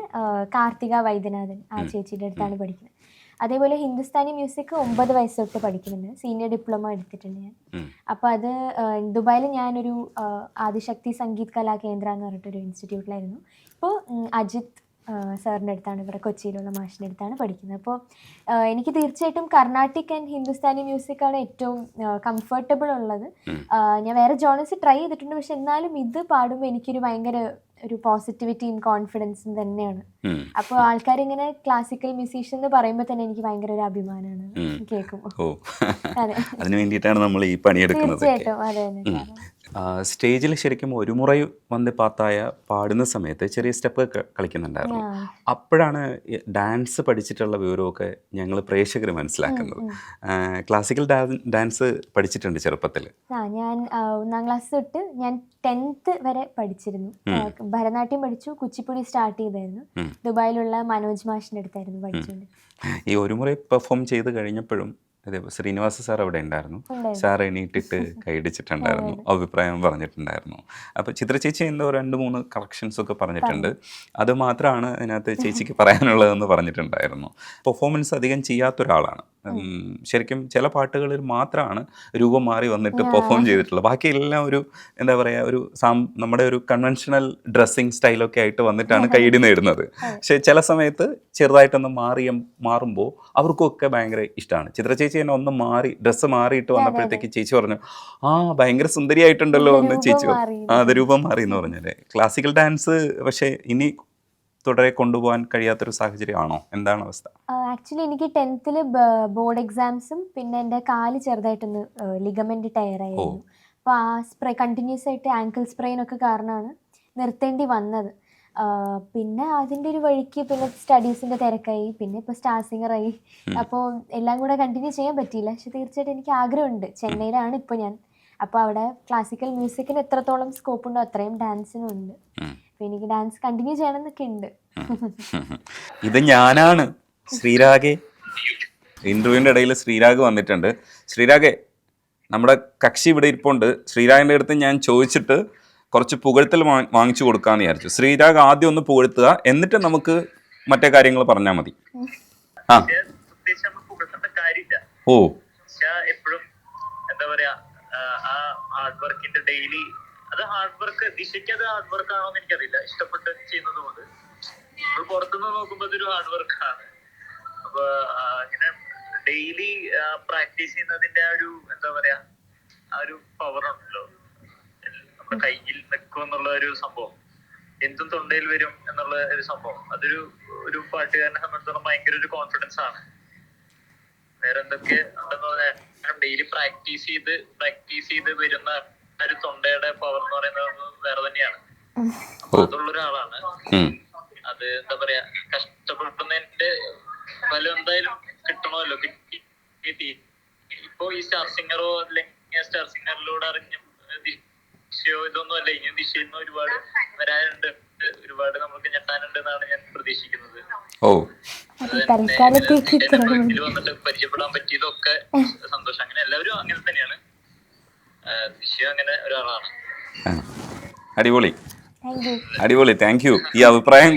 കാർത്തിക വൈദ്യനാഥൻ ആ ചേച്ചിയുടെ അടുത്താണ് പഠിക്കുന്നത്. അതേപോലെ ഹിന്ദുസ്ഥാനി മ്യൂസിക് 9 വയസ്സ് തൊട്ട് പഠിക്കുന്നുണ്ട്. സീനിയർ ഡിപ്ലോമ എടുത്തിട്ടുണ്ട് ഞാൻ. അപ്പോൾ അത് ദുബായിൽ ഞാനൊരു ആദിശക്തി സംഗീത് കലാ കേന്ദ്ര എന്ന് പറഞ്ഞിട്ടൊരു ഇൻസ്റ്റിറ്റ്യൂട്ടിലായിരുന്നു. ഇപ്പോൾ അജിത് സാറിൻ്റെ അടുത്താണ്, ഇവിടെ കൊച്ചിയിലുള്ള മാഷിൻ്റെ അടുത്താണ് പഠിക്കുന്നത്. അപ്പോൾ എനിക്ക് തീർച്ചയായിട്ടും കർണാട്ടിക് ആൻഡ് ഹിന്ദുസ്ഥാനി മ്യൂസിക്കാണ് ഏറ്റവും കംഫർട്ടബിൾ ഉള്ളത്. ഞാൻ വേറെ ജോണേഴ്സ് ട്രൈ ചെയ്തിട്ടുണ്ട്, പക്ഷെ എന്നാലും ഇത് പാടുമ്പോൾ എനിക്കൊരു ഭയങ്കര ഒരു പോസിറ്റിവിറ്റിയും കോൺഫിഡൻസും തന്നെയാണ്. അപ്പോൾ ആൾക്കാരിങ്ങനെ ക്ലാസിക്കൽ മ്യൂസീഷ്യൻ എന്ന് പറയുമ്പോൾ തന്നെ എനിക്ക് ഭയങ്കര ഒരു അഭിമാനമാണ് കേൾക്കുമ്പോൾ. അതെ,
അതിനു വേണ്ടിയിട്ടാണ് നമ്മൾ ഈ പണിയെടുക്കുന്നത്.
തീർച്ചയായിട്ടും അതെ.
സ്റ്റേജിൽ ശരിക്കും ഒരു മുറ വന്ന് പാത്തായ പാടുന്ന സമയത്ത് ചെറിയ സ്റ്റെപ്പ് കളിക്കുന്നുണ്ടായിരുന്നു. അപ്പോഴാണ് ഡാൻസ് പഠിച്ചിട്ടുള്ള വിവരമൊക്കെ ഞങ്ങൾ പ്രേക്ഷകർ മനസ്സിലാക്കുന്നത്. ക്ലാസിക്കൽ ഡാൻസ് പഠിച്ചിട്ടുണ്ട് ചെറുപ്പത്തിൽ.
ഞാൻ 1ാം ക്ലാസ് തൊട്ട് ഞാൻ 10th വരെ പഠിച്ചിരുന്നു. ഭരതനാട്യം പഠിച്ചു, കുച്ചിപ്പുടി സ്റ്റാർട്ട് ചെയ്തായിരുന്നു. ദുബായിലുള്ള മനോജ് മാഷിൻ്റെ അടുത്തായിരുന്നു പഠിച്ചുകൊണ്ട്.
ഈ ഒരു മുറ പെർഫോം ചെയ്ത് കഴിഞ്ഞപ്പോഴും ശ്രീനിവാസ സാർ അവിടെ ഉണ്ടായിരുന്നു. സാർ എണീറ്റിട്ട് കൈയടിച്ചിട്ടുണ്ടായിരുന്നു, അഭിപ്രായം പറഞ്ഞിട്ടുണ്ടായിരുന്നു. അപ്പോൾ ചിത്ര ചേച്ചി എന്തോ 2-3 കറക്ഷൻസ് ഒക്കെ പറഞ്ഞിട്ടുണ്ട്. അത് മാത്രമാണ് അതിനകത്ത് ചേച്ചിക്ക് പറയാനുള്ളതെന്ന് പറഞ്ഞിട്ടുണ്ടായിരുന്നു. പെർഫോമൻസ് അധികം ചെയ്യാത്തൊരാളാണ്. ശരിക്കും ചില പാട്ടുകളിൽ മാത്രമാണ് രൂപം മാറി വന്നിട്ട് പെർഫോം ചെയ്തിട്ടുള്ളത്. ബാക്കിയെല്ലാം ഒരു എന്താ പറയുക, ഒരു നമ്മുടെ ഒരു കൺവെൻഷണൽ ഡ്രസ്സിങ് സ്റ്റൈലൊക്കെ ആയിട്ട് വന്നിട്ടാണ് കൈയടി നേടുന്നത്. പക്ഷെ ചില സമയത്ത് ചെറുതായിട്ടൊന്ന് മാറുമ്പോൾ അവർക്കൊക്കെ ഭയങ്കര ഇഷ്ടമാണ്. ചിത്ര ചേച്ചി തന്നെ ഒന്ന് മാറി ഡ്രസ്സ് മാറിയിട്ട് വന്നപ്പോഴത്തേക്ക് ചേച്ചി പറഞ്ഞു, ആ ഭയങ്കര സുന്ദരിയായിട്ടുണ്ടല്ലോ എന്ന് ചേച്ചി പറഞ്ഞു. അത് രൂപം മാറി എന്ന് പറഞ്ഞല്ലേ. ക്ലാസിക്കൽ ഡാൻസ് പക്ഷേ ഇനി തുടരെ കൊണ്ടുപോകാൻ കഴിയാത്തൊരു സാഹചര്യമാണോ? എന്താണ് അവസ്ഥ?
ആക്ച്വലി എനിക്ക് 10th ബോർഡ് എക്സാംസും പിന്നെ എൻ്റെ കാല് ചെറുതായിട്ടൊന്ന് ലിഗമെന്റ് ടയർ ആയിരുന്നു. അപ്പോൾ ആ കണ്ടിന്യൂസ് ആയിട്ട് ആങ്കിൾ സ്പ്രെയിനൊക്കെ കാരണമാണ് നിർത്തേണ്ടി വന്നത്. പിന്നെ അതിൻ്റെ ഒരു വഴിക്ക് പിന്നെ സ്റ്റഡീസിൻ്റെ തിരക്കായി, പിന്നെ ഇപ്പോൾ സ്റ്റാർ സിംഗറായി. അപ്പോൾ എല്ലാം കൂടെ കണ്ടിന്യൂ ചെയ്യാൻ പറ്റിയില്ല. പക്ഷെ തീർച്ചയായിട്ടും എനിക്ക് ആഗ്രഹമുണ്ട്. ചെന്നൈയിലാണ് ഇപ്പോൾ ഞാൻ. അപ്പോൾ അവിടെ ക്ലാസിക്കൽ മ്യൂസിക്കിന് എത്രത്തോളം സ്കോപ്പ് ഉണ്ടോ അത്രയും ഡാൻസിനും ഉണ്ട്. അപ്പോൾ എനിക്ക് ഡാൻസ് കണ്ടിന്യൂ ചെയ്യണം എന്നൊക്കെ ഉണ്ട്.
ഇത് ഞാനാണ് ശ്രീരാഗെ. ഇന്റർവ്യൂവിൻ്റെ ഇടയിൽ ശ്രീരാഗ് വന്നിട്ടുണ്ട്. ശ്രീരാഗെ, നമ്മുടെ കക്ഷി ഇവിടെ ഇരിപ്പുണ്ട്. ശ്രീരാഗിൻ്റെ അടുത്ത് ഞാൻ ചോദിച്ചിട്ട് കുറച്ച് പുകഴ്ത്തൽ വാങ്ങിച്ചു കൊടുക്കാമെന്ന് വിചാരിച്ചു. ശ്രീരാഗ് ആദ്യം ഒന്ന് പുകഴ്ത്തുക, എന്നിട്ട് നമുക്ക് മറ്റേ കാര്യങ്ങൾ പറഞ്ഞാൽ മതി. ഓ,
എപ്പോഴും എന്താ പറയാ, ആ ഹാർഡ് വർക്കിന്റെ ഡെയിലി അത് ഹാർഡ് വർക്ക്. ദിശയ്ക്ക് അത് ഹാർഡ് വർക്ക് ആണോ എന്ന് എനിക്കറിയില്ല. ഇഷ്ടപ്പെട്ട് ചെയ്യുന്നത് കൊണ്ട് നമ്മൾ പുറത്തുനിന്ന് നോക്കുമ്പോൾ അതൊരു ഹാർഡ് വർക്കാണ്. അപ്പൊ ഇങ്ങനെ ഡെയിലി പ്രാക്ടീസ് ചെയ്യുന്നതിന്റെ ആ ഒരു എന്താ പറയാ, ആ ഒരു പവർ ഉണ്ടല്ലോ, നമ്മുടെ കയ്യിൽ നിൽക്കും എന്നുള്ള ഒരു സംഭവം, എന്തും തൊണ്ടയിൽ വരും എന്നുള്ള ഒരു സംഭവം, ഒരു പാട്ടുകാരനെ സംബന്ധിച്ചിടത്തോളം ഭയങ്കര ഒരു കോൺഫിഡൻസ് ആണ്. വേറെ എന്തൊക്കെ ഉണ്ടെന്ന് പറഞ്ഞാൽ ഡെയിലി പ്രാക്ടീസ് ചെയ്ത് വരുന്ന ഒരു തൊണ്ടയുടെ പവർ എന്ന് പറയുന്നത് വേറെ തന്നെയാണ്. അപ്പൊ അതുള്ള ഒരാളാണ്. അത് എന്താ പറയാ, കഷ്ടപ്പെടുന്നതിന്റെ ഫലം എന്തായാലും കിട്ടണമല്ലോ. ഇപ്പൊ ഈ സ്റ്റാർ സിംഗറോ അല്ലെങ്കിൽ സ്റ്റാർ സിംഗറിലൂടെ അറിഞ്ഞ ദിശയോ ഇതൊന്നും അല്ല. ഇനി ദിശയിൽ നിന്ന് ഒരുപാട് വരാനുണ്ട്, ഒരുപാട് നമുക്ക് ഞെട്ടാനുണ്ട് എന്നാണ് ഞാൻ പ്രതീക്ഷിക്കുന്നത്. വീട്ടിൽ വന്നിട്ട് പരിചയപ്പെടാൻ പറ്റിയതൊക്കെ സന്തോഷം. അങ്ങനെ എല്ലാവരും അങ്ങനെ തന്നെയാണ്. ദിശ അങ്ങനെ ഒരാളാണ്.
അടിപൊളി, അടിപൊളി, താങ്ക് യു. ഈ അഭിപ്രായം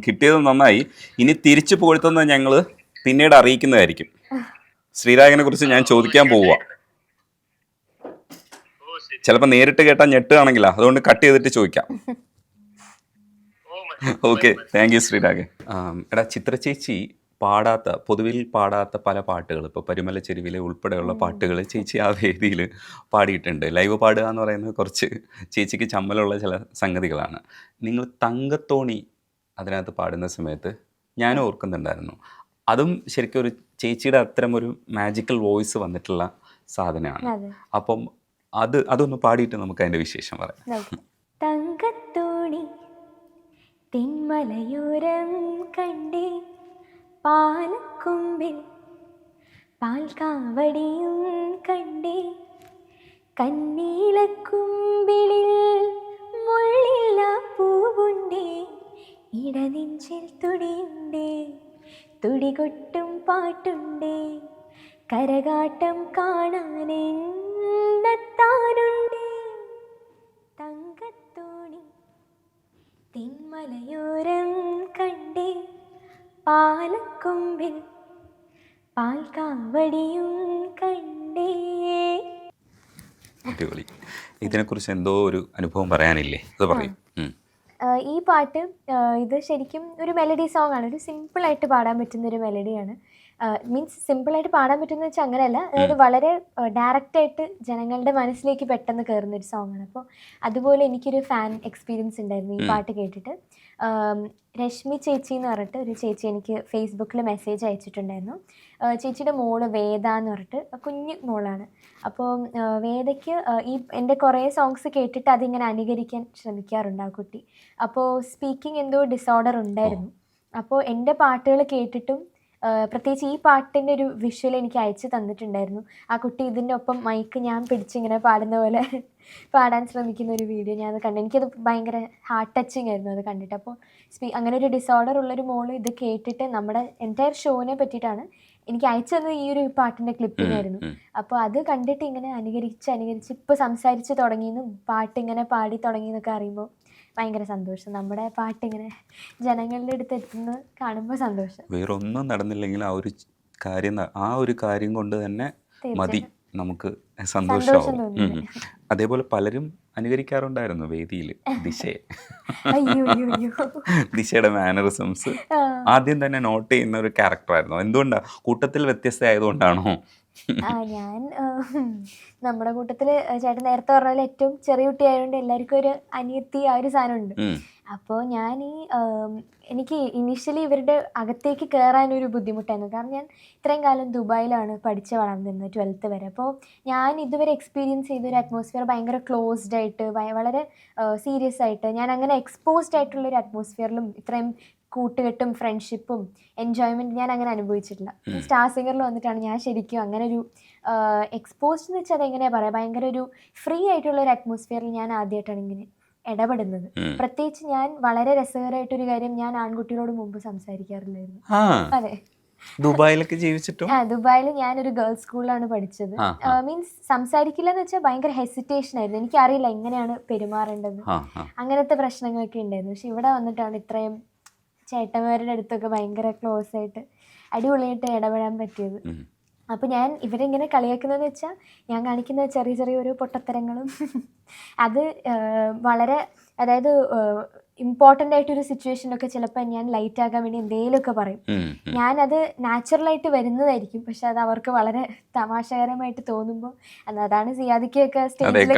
കിട്ടിയത് നന്നായി. ഇനി തിരിച്ചു പോഴ്ത്തുന്നത് ഞങ്ങൾ പിന്നീട് അറിയിക്കുന്നതായിരിക്കും. ശ്രീരാഗിനെ കുറിച്ച് ഞാൻ ചോദിക്കാൻ പോവുക. ചിലപ്പോൾ നേരിട്ട് കേട്ടാൽ ഞെട്ടുകയാണെങ്കിലാ, അതുകൊണ്ട് കട്ട് ചെയ്തിട്ട് ചോദിക്കാം. Okay, thank you Sreerag. എടാ, ചിത്ര ചേച്ചി പൊതുവിൽ പാടാത്ത പല പാട്ടുകൾ, ഇപ്പോൾ പരിമല ചെരുവിലെ ഉൾപ്പെടെയുള്ള പാട്ടുകൾ ചേച്ചി ആ വേദിയിൽ പാടിയിട്ടുണ്ട്. ലൈവ് പാടുക എന്ന് പറയുന്നത് കുറച്ച് ചേച്ചിക്ക് ചമ്മലുള്ള ചില സംഗതികളാണ്. നിങ്ങൾ തങ്കത്തോണി അതിനകത്ത് പാടുന്ന സമയത്ത് ഞാൻ ഓർക്കുന്നുണ്ടായിരുന്നു. അതും ശരിക്കും ഒരു ചേച്ചിയുടെ അത്തരം ഒരു മാജിക്കൽ വോയിസ് വന്നിട്ടുള്ള സാധനമാണ്. അപ്പം അതൊന്ന് പാടിയിട്ട് നമുക്ക് അതിൻ്റെ വിശേഷം പറയാം.
തങ്കത്തോണി തെന്മലയോരം കണ്ടേ, പാലക്കൊമ്പിൽ പാൽക്കാവടിയും കണ്ടേ, കന്നീലക്കുമ്പിളിൽ മുള്ളില്ല പൂവുണ്ടേ, ഇടനെഞ്ചിൽ തുടിയുണ്ടേ, തുടികൊട്ടും പാട്ടുണ്ടേ, കരകാട്ടം കാണാനെത്താനുണ്ടേ. തങ്കത്തോണി തെന്മലയോരം കണ്ടേ, പാലക്കൊമ്പിൽ പാൽക്കാവടിയും കണ്ടേ.
അടിപൊളി. ഇതിനെക്കുറിച്ച് എന്തോ ഒരു അനുഭവം പറയാനില്ലേ, അത് പറയും.
ഈ പാട്ട് ഇത് ശരിക്കും ഒരു മെലഡി സോങ് ആണ്. ഒരു സിമ്പിളായിട്ട് പാടാൻ പറ്റുന്ന ഒരു മെലഡിയാണ്. മീൻസ് സിമ്പിളായിട്ട് പാടാൻ പറ്റുന്ന വെച്ചാൽ അങ്ങനെയല്ല, അതായത് വളരെ ഡയറക്റ്റായിട്ട് ജനങ്ങളുടെ മനസ്സിലേക്ക് പെട്ടെന്ന് കയറുന്നൊരു സോങ്ങാണ്. അപ്പോൾ അതുപോലെ എനിക്കൊരു ഫാൻ എക്സ്പീരിയൻസ് ഉണ്ടായിരുന്നു ഈ പാട്ട് കേട്ടിട്ട്. രശ്മി ചേച്ചി എന്ന് പറഞ്ഞിട്ട് ഒരു ചേച്ചി എനിക്ക് ഫേസ്ബുക്കിൽ മെസ്സേജ് അയച്ചിട്ടുണ്ടായിരുന്നു. ചേച്ചിയുടെ മോള് വേദ എന്ന് പറഞ്ഞിട്ട് കുഞ്ഞു മോളാണ്. അപ്പോൾ വേദയ്ക്ക് എൻ്റെ കുറേ സോങ്സ് കേട്ടിട്ട് അതിങ്ങനെ അനുകരിക്കാൻ ശ്രമിക്കാറുണ്ട് ആ കുട്ടി. അപ്പോൾ സ്പീക്കിംഗ് എന്തോ ഡിസോർഡർ ഉണ്ടായിരുന്നു. അപ്പോൾ എൻ്റെ പാട്ടുകൾ കേട്ടിട്ടും പ്രത്യേകിച്ച് ഈ പാട്ടിൻ്റെ ഒരു വിഷ്വൽ എനിക്ക് അയച്ചു തന്നിട്ടുണ്ടായിരുന്നു. ആ കുട്ടി ഇതിൻ്റെ ഒപ്പം മൈക്ക് ഞാൻ പിടിച്ചിങ്ങനെ പാടുന്ന പോലെ പാടാൻ ശ്രമിക്കുന്ന ഒരു വീഡിയോ ഞാൻ അത് കണ്ടു. എനിക്കത് ഭയങ്കര ഹാർട്ട് ടച്ചിങ് ആയിരുന്നു അത് കണ്ടിട്ട്. അപ്പോൾ അങ്ങനെ ഒരു ഡിസോർഡർ ഉള്ളൊരു മോള് ഇത് കേട്ടിട്ട് നമ്മുടെ എൻറ്റയർ ഷോനെ പറ്റിയിട്ടാണ് എനിക്ക് അയച്ചു തന്നത്. ഈ ഒരു പാട്ടിൻ്റെ ക്ലിപ്പിംഗ് ആയിരുന്നു. അപ്പോൾ അത് കണ്ടിട്ട് ഇങ്ങനെ അനുകരിച്ച് ഇപ്പോൾ സംസാരിച്ച് തുടങ്ങിയെന്നും പാട്ടിങ്ങനെ പാടി തുടങ്ങിയെന്നൊക്കെ അറിയുമ്പോൾ ഭയങ്കര സന്തോഷം. നമ്മുടെ പാട്ടിങ്ങനെ ജനങ്ങളുടെ അടുത്ത് എത്തുന്നത് കാണുമ്പോൾ സന്തോഷം.
വേറൊന്നും നടന്നില്ലെങ്കിൽ ആ ഒരു കാര്യം കൊണ്ട് തന്നെ മതി നമുക്ക് സന്തോഷമാവും. അതേപോലെ പലരും അനുകരിക്കാറുണ്ടായിരുന്നു വേദിയിൽ ദിശയെ. ദിശയുടെ മാനറിസംസ് ആദ്യം തന്നെ നോട്ട് ചെയ്യുന്ന ഒരു ക്യാരക്ടറായിരുന്നു. എന്തുകൊണ്ടാണ്? കൂട്ടത്തിൽ വ്യത്യസ്തമായതുകൊണ്ടാണോ?
ഞാൻ നമ്മുടെ കൂട്ടത്തിൽ ചേട്ടൻ നേരത്തെ പറഞ്ഞ ഏറ്റവും ചെറിയ കുട്ടി ആയതുകൊണ്ട് എല്ലാവർക്കും ഒരു അനിയത്തി ആ ഒരു സാധനമുണ്ട്. അപ്പോൾ ഞാൻ എനിക്ക് ഇനീഷ്യലി ഇവരുടെ അകത്തേക്ക് കയറാനൊരു ബുദ്ധിമുട്ടായിരുന്നു. കാരണം ഞാൻ ഇത്രയും കാലം ദുബായിലാണ് പഠിച്ച് വളർന്നിരുന്നത് 12th വരെ. അപ്പോൾ ഞാൻ ഇതുവരെ എക്സ്പീരിയൻസ് ചെയ്തൊരു അറ്റ്മോസ്ഫിയർ ഭയങ്കര ക്ലോസ്ഡ് ആയിട്ട് വളരെ സീരിയസ് ആയിട്ട് ഞാൻ അങ്ങനെ എക്സ്പോസ്ഡ് ആയിട്ടുള്ളൊരു അറ്റ്മോസ്ഫിയറിലും ഇത്രയും കൂട്ടുകെട്ടും ഫ്രണ്ട്ഷിപ്പും എൻജോയ്മെൻറ്റ് ഞാൻ അങ്ങനെ അനുഭവിച്ചിട്ടില്ല. സ്റ്റാർ സിംഗറിൽ വന്നിട്ടാണ് ഞാൻ ശരിക്കും അങ്ങനെ ഒരു എക്സ്പോസ്ഡ് എന്ന് വെച്ചാൽ അതെങ്ങനെയാണ് പറയുക, ഭയങ്കര ഒരു ഫ്രീ ആയിട്ടുള്ള ഒരു അറ്റ്മോസ്ഫിയറിൽ ഞാൻ ആദ്യമായിട്ടാണ് ഇങ്ങനെ ഇടപെടുന്നത്. പ്രത്യേകിച്ച് ഞാൻ വളരെ രസകരമായിട്ടൊരു കാര്യം, ഞാൻ ആൺകുട്ടികളോട് മുമ്പ് സംസാരിക്കാറില്ലായിരുന്നു. അതെ,
ദുബായിലൊക്കെ ജീവിച്ചിട്ടും.
ദുബായിൽ ഞാനൊരു ഗേൾസ് സ്കൂളിലാണ് പഠിച്ചത്. മീൻസ് സംസാരിക്കില്ല എന്ന് വെച്ചാൽ ഭയങ്കര ഹെസിറ്റേഷൻ ആയിരുന്നു. എനിക്കറിയില്ല എങ്ങനെയാണ് പെരുമാറേണ്ടത്, അങ്ങനത്തെ പ്രശ്നങ്ങളൊക്കെ ഉണ്ടായിരുന്നു. പക്ഷെ ഇവിടെ വന്നിട്ടാണ് ഇത്രയും ചേട്ടന്മാരുടെ അടുത്തൊക്കെ ഭയങ്കര ക്ലോസ് ആയിട്ട് അടിപൊളിയായിട്ട് ഇടപെടാൻ പറ്റിയത്. അപ്പോൾ ഞാൻ ഇവരിങ്ങനെ കളിയാക്കുന്നതെന്ന് വെച്ചാൽ ഞാൻ കാണിക്കുന്ന ചെറിയ ചെറിയ ഓരോ പൊട്ടത്തരങ്ങളും അത് വളരെ, അതായത് ഇമ്പോർട്ടൻ്റ് ആയിട്ടൊരു സിറ്റുവേഷനൊക്കെ ചിലപ്പോൾ ഞാൻ ലൈറ്റ് ആക്കാൻ വേണ്ടി എന്തെങ്കിലുമൊക്കെ പറയും. ഞാനത് നാച്ചുറലായിട്ട് വരുന്നതായിരിക്കും, പക്ഷെ അത് അവർക്ക് വളരെ തമാശകരമായിട്ട് തോന്നുമ്പോൾ അതാണ് സിയാദിക്കൊക്കെ സ്റ്റേജിൽ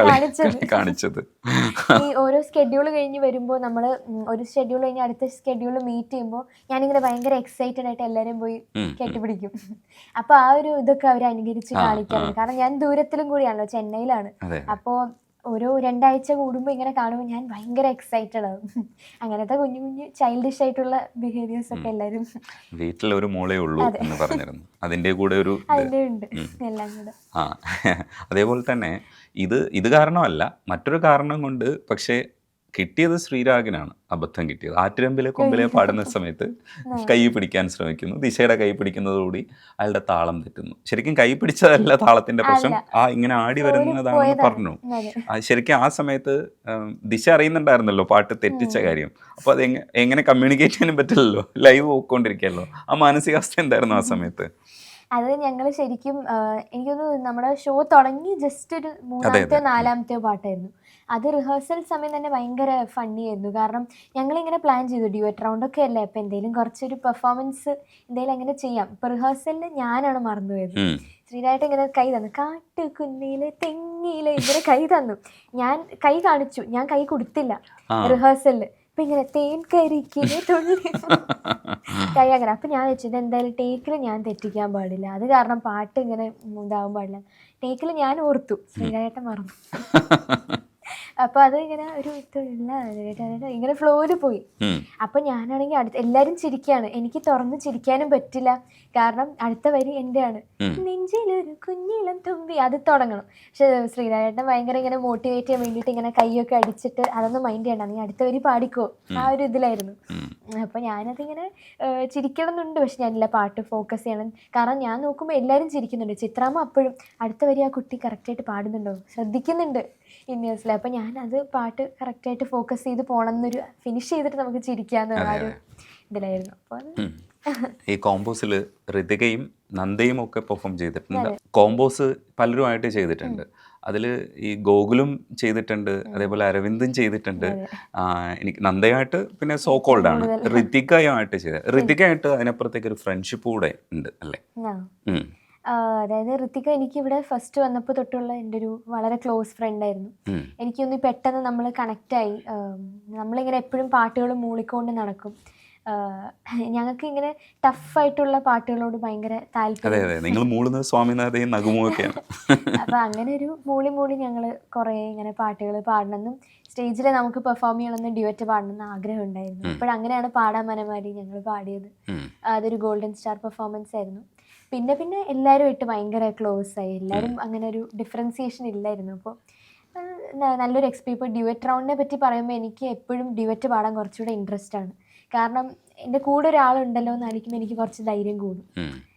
കാണിച്ചത്. ഈ ഓരോ ഷെഡ്യൂൾ കഴിഞ്ഞ് വരുമ്പോൾ നമ്മൾ ഒരു ഷെഡ്യൂൾ കഴിഞ്ഞ് അടുത്ത ഷെഡ്യൂൾ മീറ്റ് ചെയ്യുമ്പോൾ ഞാനിങ്ങനെ ഭയങ്കര എക്സൈറ്റഡ് ആയിട്ട് എല്ലാവരും പോയി കെട്ടിപ്പിടിക്കും. അപ്പോൾ ആ ഒരു ഇതൊക്കെ അവർ അനുകരിച്ച് കാണിക്കാറുണ്ട്. കാരണം ഞാൻ ദൂരത്തിലും കൂടിയാണല്ലോ, ചെന്നൈയിലാണ്. അപ്പോൾ ഓരോ 2 ആഴ്ച കൂടുമ്പോൾ ഇങ്ങനെ കാണുമ്പോൾ ഞാൻ ഭയങ്കര എക്സൈറ്റഡ് ആവും. അങ്ങനത്തെ കുഞ്ഞു കുഞ്ഞു ചൈൽഡിഷ് ആയിട്ടുള്ള ബിഹേവിയേഴ്സ് ഒക്കെ എല്ലാവരും.
വീട്ടിൽ ഒരു മോളേ ഉള്ളൂ എന്ന് പറഞ്ഞിരുന്നു, അതിൻ്റെ കൂടെ ഒരു
അതിൻ്റെ ഉണ്ട് എല്ലാം കൂടെ.
അതേപോലെ തന്നെ ഇത് കാരണമല്ല, മറ്റൊരു കാരണം കൊണ്ട് പക്ഷേ കിട്ടിയത് ശ്രീരാഗിനാണ് അബദ്ധം കിട്ടിയത്. ആറ്റുരമ്പിലെ കൊമ്പിലെ പാടുന്ന സമയത്ത് കൈ പിടിക്കാൻ ശ്രമിക്കുന്നു, ദിശയുടെ കൈ പിടിക്കുന്നതോടുകൂടി അയാളുടെ താളം തെറ്റുന്നു. ശരിക്കും കൈ പിടിച്ചതല്ല താളത്തിന്റെ പ്രശ്നം, ഇങ്ങനെ ആടി വരുന്നതാണെന്ന് പറഞ്ഞു. ശരിക്കും ആ സമയത്ത് ദിശ അറിയുന്നുണ്ടായിരുന്നല്ലോ പാട്ട് തെറ്റിച്ച കാര്യം. അപ്പോൾ അത് എങ്ങനെ കമ്മ്യൂണിക്കേറ്റ് ചെയ്യാനും പറ്റില്ലല്ലോ, ലൈവ് പോയിക്കൊണ്ടിരിക്കുകയല്ലോ. ആ മാനസികാവസ്ഥ എന്തായിരുന്നു ആ സമയത്ത്?
അത് ഞങ്ങൾ ശരിക്കും എനിക്കൊന്ന് നമ്മുടെ ഷോ തുടങ്ങി ജസ്റ്റ് ഒരു 3-ാമത്തെയോ 4-ാമത്തെയോ പാട്ടായിരുന്നു. അത് റിഹേഴ്സൽ സമയം തന്നെ ഭയങ്കര ഫണ്ണി ആയിരുന്നു. കാരണം ഞങ്ങളിങ്ങനെ പ്ലാൻ ചെയ്തു, ഡ്യുവറ്റ് റൗണ്ടൊക്കെ അല്ലേ, അപ്പോൾ എന്തെങ്കിലും കുറച്ചൊരു പെർഫോമൻസ് എന്തെങ്കിലും അങ്ങനെ ചെയ്യാം. ഇപ്പോൾ റിഹേഴ്സലിൽ ഞാനാണ് മറന്നുപോയത്. ശ്രീരായിട്ട് ഇങ്ങനെ കൈ തന്നു, കാട്ടുകുന്നിലെ തെങ്ങിലെ ഇങ്ങനെ കൈ തന്നു. ഞാൻ കൈ കാണിച്ചു, ഞാൻ കൈ കൊടുത്തില്ല റിഹേഴ്സലിൽ. അപ്പം ഇങ്ങനെ തേൻ കരിക്കിലെ തുള്ളി കൈ അങ്ങനെ. അപ്പം ഞാൻ വെച്ചത് എന്തായാലും ടേക്കിൽ ഞാൻ തെറ്റിക്കാൻ പാടില്ല, അത് കാരണം പാട്ട് ഇങ്ങനെ ഇതാവാൻ പാടില്ല. ടേക്കിൽ ഞാൻ ഓർത്തു, ശ്രീരായിട്ട് മറന്നു. അപ്പോൾ അത് ഇങ്ങനെ ഒരു ഇങ്ങനെ ഫ്ലോയിൽ പോയി. അപ്പം ഞാനാണെങ്കിൽ എല്ലാവരും ചിരിക്കുകയാണ്, എനിക്ക് തുറന്ന് ചിരിക്കാനും പറ്റില്ല, കാരണം അടുത്ത വരി എൻ്റെയാണ്. നെഞ്ചിലൊരു കുഞ്ഞിളം തുമ്പി, അത് തുടങ്ങണം. പക്ഷെ ശ്രീരാജേട്ടൻ ഭയങ്കര ഇങ്ങനെ മോട്ടിവേറ്റ് ചെയ്യാൻ വേണ്ടിയിട്ട് ഇങ്ങനെ കൈയൊക്കെ അടിച്ചിട്ട് അതൊന്നും മൈൻഡ് ചെയ്യണ്ട, നീ അടുത്ത വരി പാടിക്കോ, ആ ഒരു ഇതിലായിരുന്നു. അപ്പോൾ ഞാനതിങ്ങനെ ചിരിക്കണം എന്നുണ്ട്, പക്ഷെ ഞാനില്ല, പാട്ട് ഫോക്കസ് ചെയ്യണം. കാരണം ഞാൻ നോക്കുമ്പോൾ എല്ലാവരും ചിരിക്കുന്നുണ്ട്. ചിത്രാമ്മ അപ്പോഴും അടുത്ത വരി ആ കുട്ടി കറക്റ്റായിട്ട് പാടുന്നുണ്ടോ ശ്രദ്ധിക്കുന്നുണ്ട് ഇന്നേഴ്സിൽ. അപ്പം ഞാനത് പാട്ട് കറക്റ്റായിട്ട് ഫോക്കസ് ചെയ്ത് പോകണം എന്നൊരു ഫിനിഷ് ചെയ്തിട്ട് നമുക്ക് ചിരിക്കാമെന്നുള്ള ഒരു ഇതിലായിരുന്നു. അപ്പോൾ
ഈ കോമ്പോസിൽ ഋതികയും നന്ദയും ഒക്കെ പെർഫോം ചെയ്തിട്ടുണ്ട്. കോമ്പോസ് പലരുമായിട്ട് ചെയ്തിട്ടുണ്ട്. അതിൽ ഈ ഗോകുലും ചെയ്തിട്ടുണ്ട്, അതേപോലെ അരവിന്ദും ചെയ്തിട്ടുണ്ട്. എനിക്ക് നന്ദയായിട്ട് പിന്നെ സോ കോൾഡ് ആണ്. ഋതികയുമായിട്ട് ചെയ്തത്. ഋതികയായിട്ട് അതിനപ്പുറത്തേക്ക് ഒരു ഫ്രണ്ട്ഷിപ്പ് കൂടെ ഉണ്ട് അല്ലേ?
അതായത് ഋതിക എനിക്കിവിടെ ഫസ്റ്റ് വന്നപ്പോൾ തൊട്ടുള്ള എൻ്റെ ഒരു വളരെ ക്ലോസ് ഫ്രണ്ടായിരുന്നു. എനിക്കൊന്ന് പെട്ടെന്ന് നമ്മൾ കണക്റ്റായി. നമ്മളിങ്ങനെ എപ്പോഴും പാട്ടുകൾ മൂളിക്കൊണ്ട് നടക്കും. ഞങ്ങൾക്ക് ഇങ്ങനെ ടഫായിട്ടുള്ള പാട്ടുകളോട് ഭയങ്കര താല്പര്യം. അപ്പം അങ്ങനെ ഒരു മൂളി ഞങ്ങൾ കുറേ ഇങ്ങനെ പാട്ടുകൾ പാടണമെന്നും സ്റ്റേജിൽ നമുക്ക് പെർഫോം ചെയ്യണമെന്ന് ഡ്യുവറ്റ് പാടണമെന്ന് ആഗ്രഹം ഉണ്ടായിരുന്നു. അപ്പോഴങ്ങനെയാണ് പാടാൻ മനമാരി ഞങ്ങൾ പാടിയത്. അതൊരു ഗോൾഡൻ സ്റ്റാർ പെർഫോമൻസ് ആയിരുന്നു. പിന്നെ എല്ലാവരുമായിട്ട് ഭയങ്കര ക്ലോസ് ആയി. എല്ലാവരും അങ്ങനെ ഒരു ഡിഫറൻസിയേഷൻ ഇല്ലായിരുന്നു. അപ്പോൾ നല്ലൊരു ഇപ്പോൾ ഡ്യുവറ്റ് റൗണ്ടിനെ പറ്റി പറയുമ്പോൾ എനിക്ക് എപ്പോഴും ഡ്യുവറ്റ് പാടാൻ കുറച്ചുകൂടെ ഇൻട്രസ്റ്റ് ആണ്. കാരണം എൻ്റെ കൂടെ ഒരാളുണ്ടല്ലോ എന്നായിരിക്കും എനിക്ക് കുറച്ച് ധൈര്യം കൂടും.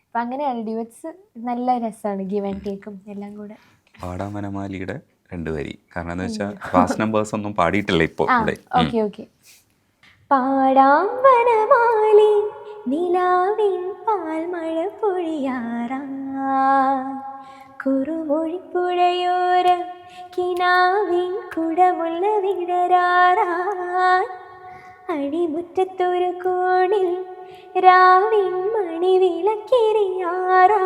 അപ്പം അങ്ങനെയാണ് ഡ്യുവറ്റ്സ് നല്ല രസമാണ്, ഗിവ് ആൻഡ് ടേക്കും എല്ലാം കൂടെ.
പാടാൻ മനമാലിയുടെ 2 വരി, കാരണം എന്താ വെച്ചാൽ ഫാസ്റ്റ് നമ്പേഴ്സ് ഒന്നും പാടിയിട്ടില്ല ഇപ്പോൾ.
ഓക്കെ. പാടാം വനമാലി നിലാവിൻ പാൽമഴ പൊഴിയാറാ, കുറുമൊഴിപ്പുഴയോരം കിനാവിൻ കുടമുള്ള വിടരാറാ, അടിമുറ്റത്തൊരു കോണിൽ രാവിൻ മണിവിളക്കെരിയാറാ,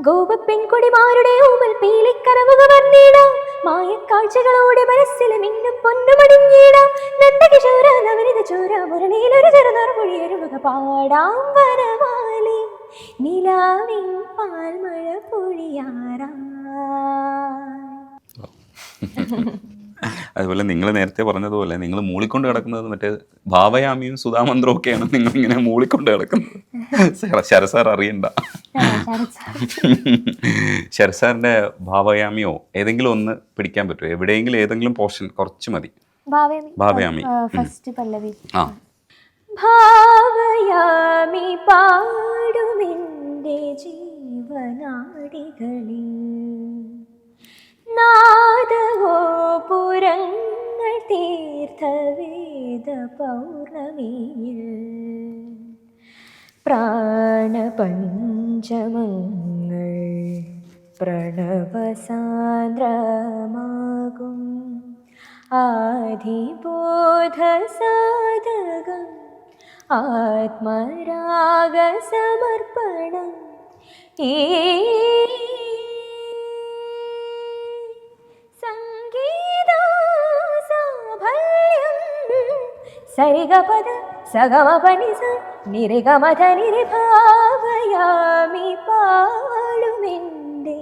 ഗോപപ്പെൺകുടിമാരുടെ ഊമൽ പീലിക്കനവുക വർണ്ണിടാം, മായക്കാഴ്ചകളോടെ മനസ്സിൽ മിന്നും പൊന്നുമടിഞ്ഞിടാം, നന്ദകിശോര നവനിത ചോര മുരളിയിലൊരു ചെറുനറുമൊഴിയൊരുക, പാടാം വനമാലി നിലാവിൻ പാൽമഴ പൊഴിയാറാ.
അതുപോലെ നിങ്ങൾ നേരത്തെ പറഞ്ഞതുപോലെ നിങ്ങൾ മൂളിക്കൊണ്ട് കിടക്കുന്നത് മറ്റേ ഭാവയാമിയും സുധാമന്ത്രവും ഒക്കെയാണ് നിങ്ങൾ ഇങ്ങനെ മൂളിക്കൊണ്ട് കിടക്കുന്നത്. ശരസാർ അറിയണ്ട. ശരസാറിന്റെ ഭാവയാമിയോ ഏതെങ്കിലും ഒന്ന് പിടിക്കാൻ പറ്റുമോ? എവിടെയെങ്കിലും ഏതെങ്കിലും പോർഷൻ കുറച്ച് മതി. ഭാവയാമി
ഫസ്റ്റ് പല്ലവി. ഭാവയാമി പാടുമെന്റെ ജീവനാടികളിൽ, നാദഗോപുരങ്ങൾ തീർത്ഥവേദ പൗർണമിയിൽ, പ്രാണപഞ്ചമങ്ങൾ പ്രണവസാന്ദ്രമാകും ആധിബോധസാധകം ആത്മരാഗസമർപ്പണം ഈ സംഗീതാസാഫല്യം സരിഗപദ സഗമപനിസ നിരിഗമധ നിരിഭാവയാമി പാടുമെൻ്റെ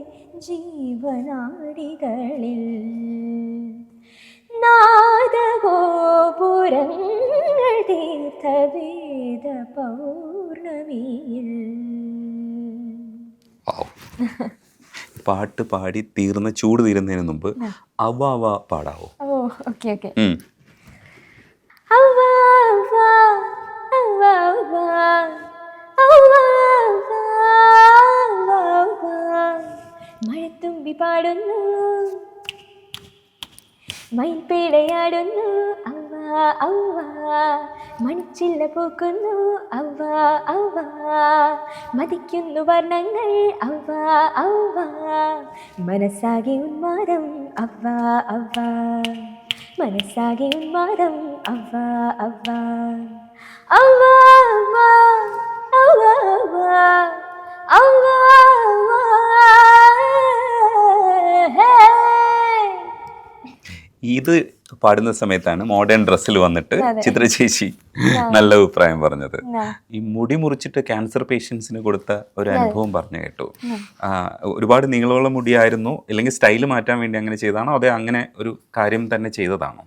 ജീവനാടികളിൽ നാദഗോപുരങ്ങൾ തീർത്ഥവേദ പൗർണമിയിൽ.
പാട്ട് പാടി തീർന്ന ചൂട് തീരുന്നതിന് മുമ്പ് അവ അവ പാടാവോ?
ഓ ഓക്കെ ഓക്കെ.
ഉം.
മഴത്തുമ്പി പാടുന്നു മയിൽപ്പേടയാടുന്നു അവ അവ മണിച്ചില്ല പൂക്കുന്നു അവ അവ മതിക്കുന്നു വർണ്ണങ്ങൾ അവ അവ മനസ്സാകെ ഉന്മാദം അവ അവ മനസ്സാകെ ഉന്മാദം അവ അവ അവ അവ അവ അവ
ഇത് പാടുന്ന സമയത്താണ് മോഡേൺ ഡ്രസ്സിൽ വന്നിട്ട്
അതെ.
ചിത്ര ചേച്ചി നല്ല അഭിപ്രായം പറഞ്ഞത്.
ആ.
ഈ മുടി മുറിച്ചിട്ട് ക്യാൻസർ പേഷ്യൻസിന് കൊടുത്ത ഒരു അനുഭവം പറഞ്ഞു കേട്ടു. ഒരുപാട് നീളമുള്ള മുടിയായിരുന്നു, അല്ലെങ്കിൽ സ്റ്റൈല് മാറ്റാൻ വേണ്ടി അങ്ങനെ ചെയ്തതാണോ, അതോ അങ്ങനെ ഒരു കാര്യം തന്നെ ചെയ്തതാണോ?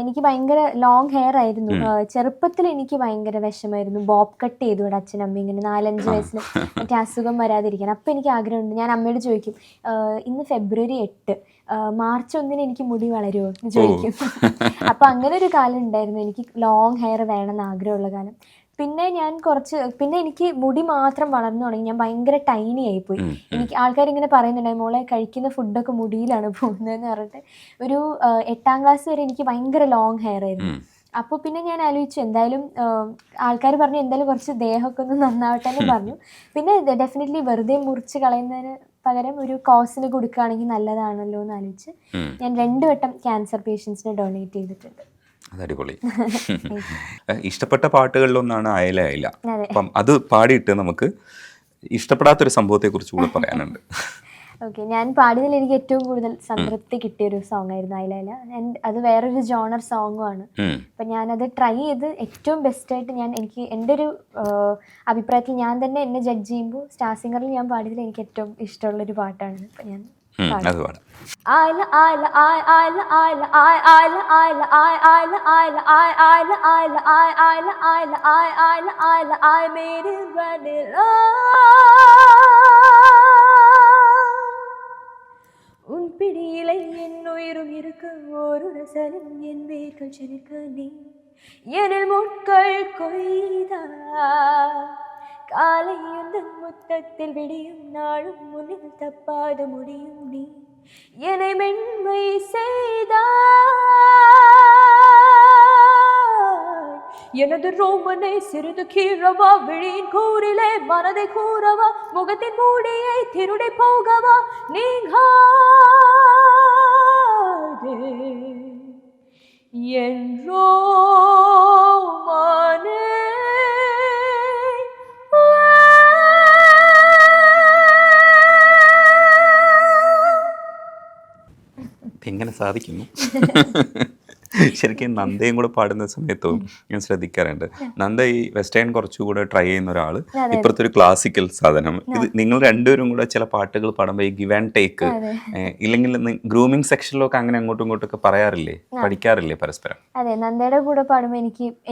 എനിക്ക് ഭയങ്കര ലോങ് ഹെയർ ആയിരുന്നു. ചെറുപ്പത്തിൽ എനിക്ക് ഭയങ്കര വിഷമായിരുന്നു. ബോബ് കട്ട് ചെയ്തു ഇവിടെ അച്ഛനമ്മ ഇങ്ങനെ 4-5 വയസ്സിൽ മറ്റേ അസുഖം വരാതിരിക്കാൻ. അപ്പം എനിക്ക് ആഗ്രഹമുണ്ട്, ഞാൻ അമ്മയോട് ചോദിക്കും ഇന്ന് ഫെബ്രുവരി 8 മാർച്ച് 1 എനിക്ക് മുടി വളരുമോ എന്ന് ചോദിക്കും. അപ്പം അങ്ങനെ ഒരു കാലം ഉണ്ടായിരുന്നു, എനിക്ക് ലോങ് ഹെയർ വേണമെന്ന് ആഗ്രഹമുള്ള കാലം. പിന്നെ ഞാൻ പിന്നെ എനിക്ക് മുടി മാത്രം വളർന്നു തുടങ്ങി. ഞാൻ ഭയങ്കര ടൈനി ആയിപ്പോയി. എനിക്ക് ആൾക്കാരിങ്ങനെ പറയുന്നുണ്ടായി, മോളെ കഴിക്കുന്ന ഫുഡൊക്കെ മുടിയിലാണ് പോകുന്നതെന്ന് പറഞ്ഞിട്ട്. ഒരു 8ാം ക്ലാസ് വരെ എനിക്ക് ഭയങ്കര ലോങ് ഹെയർ ആയിരുന്നു. അപ്പോൾ പിന്നെ ഞാൻ ആലോചിച്ചു, എന്തായാലും ആൾക്കാർ പറഞ്ഞു എന്തായാലും കുറച്ച് ദേഹമൊക്കെ ഒന്ന് നന്നാവട്ടെ എന്ന് പറഞ്ഞു. പിന്നെ ഡെഫിനറ്റ്ലി വെറുതെ മുറിച്ച് കളയുന്നതിന് പകരം ഒരു കോസിന് കൊടുക്കുകയാണെങ്കിൽ നല്ലതാണല്ലോ എന്ന് ആലോചിച്ച് ഞാൻ 2 വട്ടം ക്യാൻസർ പേഷ്യൻസിന് ഡൊണേറ്റ് ചെയ്തിട്ടുണ്ട്.
അതടിപൊളി. ഇഷ്ടപ്പെട്ട പാട്ടുകളിലൊന്നാണ് അയല അയല.
അതെ.
അപ്പം അത് പാടിയിട്ട് നമുക്ക് ഇഷ്ടപ്പെടാത്തൊരു സംഭവത്തെ കുറിച്ച് കൂടെ പറയാനുണ്ട്.
ഓക്കെ, ഞാൻ പാടിയതിൽ എനിക്ക് ഏറ്റവും കൂടുതൽ സംതൃപ്തി കിട്ടിയൊരു സോങ് ആയിരുന്നു അയല. അത് വേറൊരു ജോണർ സോങ്ങും ആണ്. അപ്പം ഞാനത് ട്രൈ ചെയ്ത് ഏറ്റവും ബെസ്റ്റായിട്ട് എനിക്ക് എൻ്റെ ഒരു അഭിപ്രായത്തിൽ ഞാൻ തന്നെ എന്നെ ജഡ്ജ് ചെയ്യുമ്പോൾ സ്റ്റാർ സിംഗറിൽ ഞാൻ പാടിയതിൽ എനിക്ക് ഏറ്റവും ഇഷ്ടമുള്ളൊരു പാട്ടാണ്. അപ്പം ഞാൻ
അത് പാടാം.
ആയില ആയില ആയ ആയില ആയില ആയ ആയില ആയില ആയ ആയില ആയില ആയ ആയില ആയില ആയ ആയില ആയില ആയ ആയില ആയില ആയ മേരി വനില உன் பிடியிலை என் உயிரும் இருக்க ஒரு ரசலும் என் வேர்கள் செலுக்க நீ எனில் முட்கள் கொய்தா காலை உந்தன் முத்தத்தில் விடியும் நாளும் முன்னில் தப்பாத முடியும் நீ என்னை மென்மை செய்தாய் எனது ரோமனை சிறிது கீழவா விழியின் கூறிலே மனதை கூறவா முகத்தின் மூடியை திருடை போகவா நீங்காதே என்றோ மனே
എങ്ങനെ സാധിക്കുന്നു? ശരിക്കും നന്ദയും കൂടെ പാടുന്ന സമയത്തും ഞാൻ ശ്രദ്ധിക്കാറുണ്ട്. നന്ദ ഈ വെസ്റ്റേൺ കുറച്ചുകൂടെ ട്രൈ ചെയ്യുന്ന ഒരാൾ, ഇപ്പുറത്തെ ഒരു ക്ലാസിക്കൽ സാധനം. ഇത് നിങ്ങൾ രണ്ടുപേരും കൂടെ ചില പാട്ടുകൾ പാടുമ്പോൾ ഈ ഗിവ് ആൻഡ് ടേക്ക്, ഇല്ലെങ്കിൽ ഗ്രൂമിങ് സെക്ഷനിലൊക്കെ അങ്ങനെ അങ്ങോട്ടും ഇങ്ങോട്ടൊക്കെ പറയാറില്ലേ, പഠിക്കാറില്ലേ പരസ്പരം?
അതെ, നന്ദയുടെ കൂടെ പാടുമ്പോൾ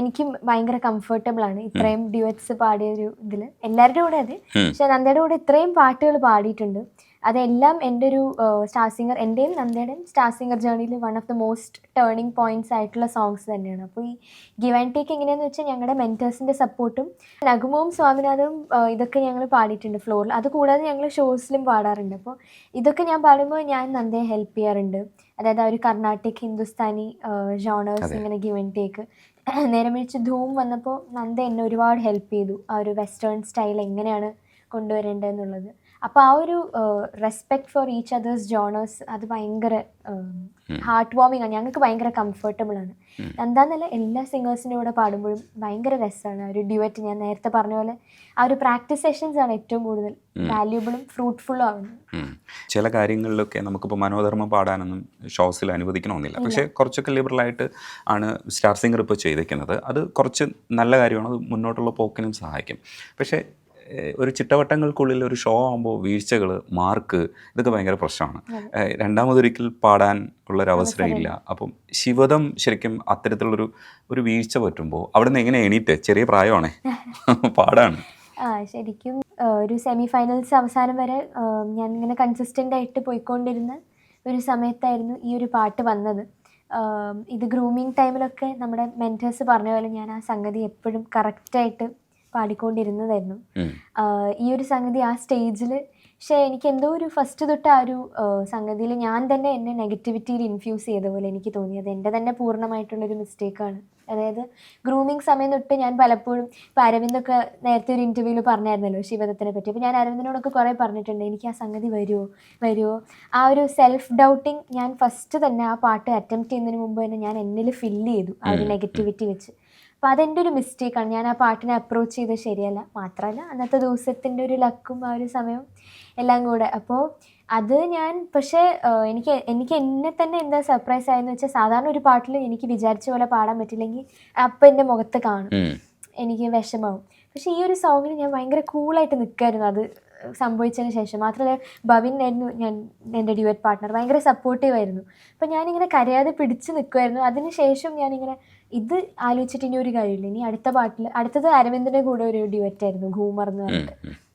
എനിക്കും ഭയങ്കര കംഫർട്ടബിൾ ആണ്. ഇത്രയും ഡ്യുവറ്റ്സ് പാടിയ ഒരു ഇതിൽ എല്ലാവരുടെ കൂടെ അതെ, പക്ഷെ നന്ദയുടെ കൂടെ ഇത്രയും പാട്ടുകൾ പാടിയിട്ടുണ്ട്. അതെല്ലാം എൻ്റെ ഒരു സ്റ്റാർ സിംഗർ, എൻ്റെയും നന്ദയുടെയും സ്റ്റാർ സിംഗർ ജേർണിയിൽ one of the most turning points ആയിട്ടുള്ള സോങ്സ് തന്നെയാണ്. അപ്പോൾ ഈ ഗിവ് ആൻഡ് ടേക്ക് എങ്ങനെയാണെന്ന് വെച്ചാൽ ഞങ്ങളുടെ മെൻറ്റേഴ്സിൻ്റെ സപ്പോർട്ടും നഗുമവും സ്വാമിനാഥവും ഇതൊക്കെ ഞങ്ങൾ പാടിയിട്ടുണ്ട് ഫ്ലോറിൽ. അതുകൂടാതെ ഞങ്ങൾ ഷോസിലും പാടാറുണ്ട്. അപ്പോൾ ഇതൊക്കെ ഞാൻ പാടുമ്പോൾ ഞാൻ നന്ദയെ ഹെൽപ്പ് ചെയ്യാറുണ്ട്. അതായത് ആ ഒരു കർണാട്ടിക് ഹിന്ദുസ്ഥാനി ജോണേഴ്സ് ഇങ്ങനെ ഗിവ് ആൻഡ് ടേക്ക്. നേരെ മറിച്ച് ധൂം വന്നപ്പോൾ നന്ദ എന്നെ ഒരുപാട് ഹെൽപ്പ് ചെയ്തു, ആ ഒരു വെസ്റ്റേൺ സ്റ്റൈൽ എങ്ങനെയാണ് കൊണ്ടുവരേണ്ടതെന്നുള്ളത്. അപ്പോൾ ആ ഒരു respect for each others genres അത് ഭയങ്കര ഹാർട്ട് വാമിങ് ആണ്. ഞങ്ങൾക്ക് ഭയങ്കര കംഫർട്ടബിൾ ആണ്. എന്താന്നല്ല, എല്ലാ സിംഗേഴ്സിൻ്റെ കൂടെ പാടുമ്പോഴും ഭയങ്കര രസമാണ് ഒരു ഡ്യുവറ്റ്. ഞാൻ നേരത്തെ പറഞ്ഞ പോലെ ആ ഒരു പ്രാക്ടീസ് സെഷൻസ് ആണ് ഏറ്റവും കൂടുതൽ വാല്യൂബിളും ഫ്രൂട്ട്ഫുള്ളും ആവുന്നത്.
ചില കാര്യങ്ങളിലൊക്കെ നമുക്കിപ്പോൾ മനോധർമ്മം പാടാനൊന്നും ഷോസിൽ അനുവദിക്കണമെന്നില്ല. പക്ഷേ കുറച്ചൊക്കെ ലിബറലായിട്ട് ആണ് സ്റ്റാർ സിംഗർ ഇപ്പോൾ ചെയ്തേക്കുന്നത്. അത് കുറച്ച് നല്ല കാര്യമാണ്, അത് മുന്നോട്ടുള്ള പോക്കിനും സഹായിക്കും. പക്ഷേ ഒരു ചിട്ടവട്ടങ്ങൾക്കുള്ളിൽ ഒരു ഷോ ആകുമ്പോൾ വീഴ്ചകൾ, മാർക്ക്, ഇതൊക്കെ ഭയങ്കര പ്രശ്നമാണ്. രണ്ടാമതൊരിക്കൽ പാടാൻ ഉള്ളൊരവസരം ഇല്ല. അപ്പം ശിവദം ശരിക്കും അത്തരത്തിലുള്ളൊരു വീഴ്ച പറ്റുമ്പോൾ അവിടെ നിന്ന് എങ്ങനെ എണീറ്റ്? ചെറിയ പ്രായമാണേ, പാടാണ്.
ശരിക്കും ഒരു സെമി ഫൈനൽസ് അവസാനം വരെ ഞാൻ ഇങ്ങനെ കൺസിസ്റ്റൻ്റ് ആയിട്ട് പോയിക്കൊണ്ടിരുന്ന ഒരു സമയത്തായിരുന്നു ഈ ഒരു പാട്ട് വന്നത്. ഇത് ഗ്രൂമിങ് ടൈമിലൊക്കെ നമ്മുടെ മെൻറ്റേഴ്സ് പറഞ്ഞ പോലെ ഞാൻ ആ സംഗതി എപ്പോഴും കറക്റ്റായിട്ട് പാടിക്കൊണ്ടിരുന്നതായിരുന്നു. ഈ ഒരു സംഗതി ആ സ്റ്റേജിൽ, പക്ഷേ എനിക്ക് എന്തോ ഒരു ഫസ്റ്റ് തൊട്ട് ആ ഒരു സംഗതിയിൽ ഞാൻ തന്നെ എന്നെ നെഗറ്റിവിറ്റിയിൽ ഇൻഫ്യൂസ് ചെയ്ത പോലെ എനിക്ക് തോന്നി. അത് എൻ്റെ തന്നെ പൂർണ്ണമായിട്ടുള്ളൊരു മിസ്റ്റേക്കാണ്. അതായത് ഗ്രൂമിങ് സമയം തൊട്ട് ഞാൻ പലപ്പോഴും, ഇപ്പോൾ അരവിന്ദൊക്കെ നേരത്തെ ഒരു ഇൻ്റർവ്യൂവിൽ പറഞ്ഞായിരുന്നല്ലോ ശിവദത്തിനെ പറ്റി. അപ്പോൾ ഞാൻ അരവിന്ദനോടൊക്കെ കുറേ പറഞ്ഞിട്ടുണ്ട്, എനിക്ക് ആ സംഗതി വരുമോ. ആ ഒരു സെൽഫ് ഡൗട്ടിങ് ഞാൻ ഫസ്റ്റ് തന്നെ ആ പാട്ട് അറ്റംപ്റ്റ് ചെയ്യുന്നതിന് മുമ്പ് തന്നെ ഞാൻ എന്നിൽ ഫില്ല് ചെയ്തു ആ ഒരു നെഗറ്റിവിറ്റി വെച്ച്. അപ്പോൾ അതെൻ്റെ ഒരു മിസ്റ്റേക്കാണ്. ഞാൻ ആ പാട്ടിനെ അപ്രോച്ച് ചെയ്തത് ശരിയല്ല. മാത്രമല്ല അന്നത്തെ ദിവസത്തിൻ്റെ ഒരു ലക്കും ആ ഒരു സമയവും എല്ലാം കൂടെ. അപ്പോൾ അത് ഞാൻ, പക്ഷേ എനിക്ക് എന്നെ തന്നെ എന്താ സർപ്രൈസ് ആയെന്ന് വെച്ചാൽ, സാധാരണ ഒരു പാട്ടിൽ എനിക്ക് വിചാരിച്ച പോലെ പാടാൻ പറ്റില്ലെങ്കിൽ അപ്പം എൻ്റെ മുഖത്ത് കാണും, എനിക്ക് വിഷമാവും. പക്ഷേ ഈ ഒരു സോങ്ങിൽ ഞാൻ ഭയങ്കര കൂളായിട്ട് നിൽക്കുമായിരുന്നു അത് സംഭവിച്ചതിന് ശേഷം. മാത്രമല്ല ഭവിൻ ആയിരുന്നു എൻ്റെ ഡ്യുവറ്റ് പാർട്ട്ണർ, ഭയങ്കര സപ്പോർട്ടീവായിരുന്നു. അപ്പം ഞാനിങ്ങനെ കരയാതെ പിടിച്ച് നിൽക്കുമായിരുന്നു. അതിന് ശേഷം ഞാനിങ്ങനെ ഇത് ആലോചിച്ചിട്ട് ഇനി ഒരു കാര്യമില്ല, ഇനി അടുത്തത് അരവിന്ദൻ്റെ കൂടെ ഒരു ഡ്യുവറ്റായിരുന്നു ഘൂമർ എന്ന് പറഞ്ഞിട്ട്.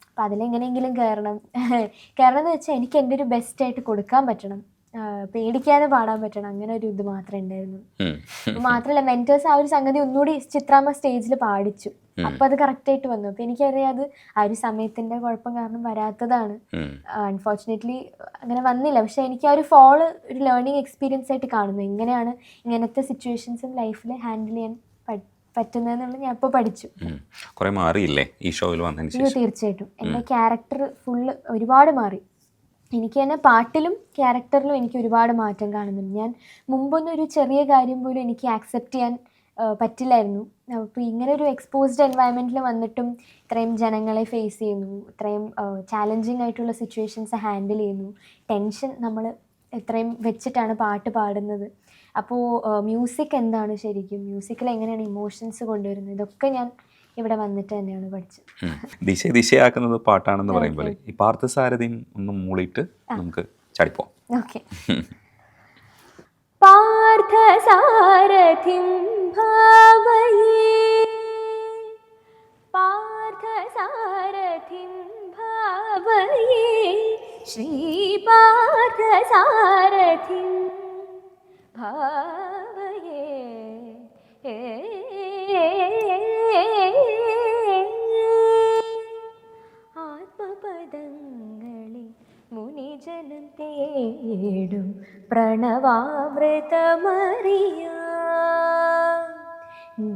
അപ്പം അതിലെങ്ങനെയെങ്കിലും കയറണം എന്ന് വെച്ചാൽ എനിക്ക് എൻ്റെ ഒരു ബെസ്റ്റായിട്ട് കൊടുക്കാൻ പറ്റണം, പേടിക്കാതെ പാടാൻ പറ്റണം, അങ്ങനെ ഒരു ഇത് മാത്രമേ ഉണ്ടായിരുന്നു. മാത്രമല്ല മെൻറ്റേഴ്സ് ആ ഒരു സംഗതി ഒന്നുകൂടി ചിത്രാമ്മ സ്റ്റേജിൽ പാടിച്ചു. അപ്പം അത് കറക്റ്റായിട്ട് വന്നു. അപ്പം എനിക്കറിയാം അത് ആ ഒരു സമയത്തിൻ്റെ കുഴപ്പം കാരണം വരാത്തതാണ്. അൺഫോർച്ചുനേറ്റ്ലി അങ്ങനെ വന്നില്ല. പക്ഷെ എനിക്ക് ആ ഒരു ഫോള് ഒരു ലേണിംഗ് എക്സ്പീരിയൻസ് ആയിട്ട് കാണുന്നു. എങ്ങനെയാണ് ഇങ്ങനത്തെ സിറ്റുവേഷൻസും ലൈഫിൽ ഹാൻഡിൽ ചെയ്യാൻ പറ്റുന്നതെന്നുള്ളത് ഞാൻ ഇപ്പോൾ പഠിച്ചു.
കുറേ മാറിയില്ലേ ഈ ഷോയിൽ വന്നതിന് ശേഷം?
തീർച്ചയായിട്ടും എൻ്റെ ക്യാരക്ടർ ഫുള്ള് ഒരുപാട് മാറി. എനിക്ക് തന്നെ പാട്ടിലും ക്യാരക്ടറിലും എനിക്ക് ഒരുപാട് മാറ്റം കാണുന്നുണ്ട്. ഞാൻ മുമ്പൊന്നും ഒരു ചെറിയ കാര്യം പോലും എനിക്ക് ആക്സെപ്റ്റ് ചെയ്യാൻ പറ്റില്ലായിരുന്നു. അപ്പോൾ ഇങ്ങനെ ഒരു എക്സ്പോസ്ഡ് എൻവയൺമെൻറ്റിൽ വന്നിട്ടും ഇത്രയും ജനങ്ങളെ ഫേസ് ചെയ്യുന്നു, ഇത്രയും ചാലഞ്ചിങ് ആയിട്ടുള്ള സിറ്റുവേഷൻസ് ഹാൻഡിൽ ചെയ്യുന്നു, ടെൻഷൻ നമ്മൾ ഇത്രയും വെച്ചിട്ടാണ് പാട്ട് പാടുന്നത്. അപ്പോൾ മ്യൂസിക് എന്താണ് ശരിക്കും, മ്യൂസിക്കിൽ എങ്ങനെയാണ് ഇമോഷൻസ് കൊണ്ടുവരുന്നത്, ഇതൊക്കെ ഞാൻ ഇവിടെ വന്നിട്ട് തന്നെയാണ് പഠിച്ചത്.
ദിശയാക്കുന്നത് പാട്ടാണെന്ന് പറയുമ്പോൾ ഈ പാർത്ഥസാരഥിയും ഒന്ന് മൂളിയിട്ട് നമുക്ക് ചാടിപ്പോം.
ഓക്കെ. പാർത്ഥസാരഥിം ഭാവയേ, പാർത്ഥസാരഥിം ഭാവയേ, ശ്രീ പാർത്ഥസാരഥിം ഭാവയേ. ആത്മപദങ്ങളിൽ മുനിജനം തേടും പ്രണവാമൃതമറിയാം,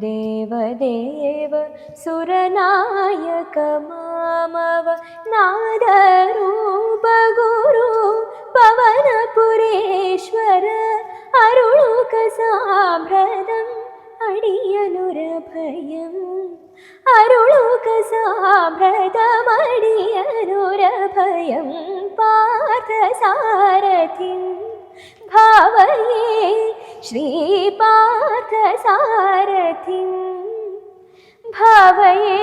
ദേവദേവ സുരനായക മാമവ നാദരൂപ ഗുരു പവനപുരേശ്വര അരുളുക സാമ്പ്രതം അടിയനുരഭയം, അരുളുക സാമ്പ്രതമടിയനുരഭയം. പാർത്ഥസാരഥിം ഭാവയേ, ശ്രീ പാർത്ഥസാരഥിം ഭാവയേ.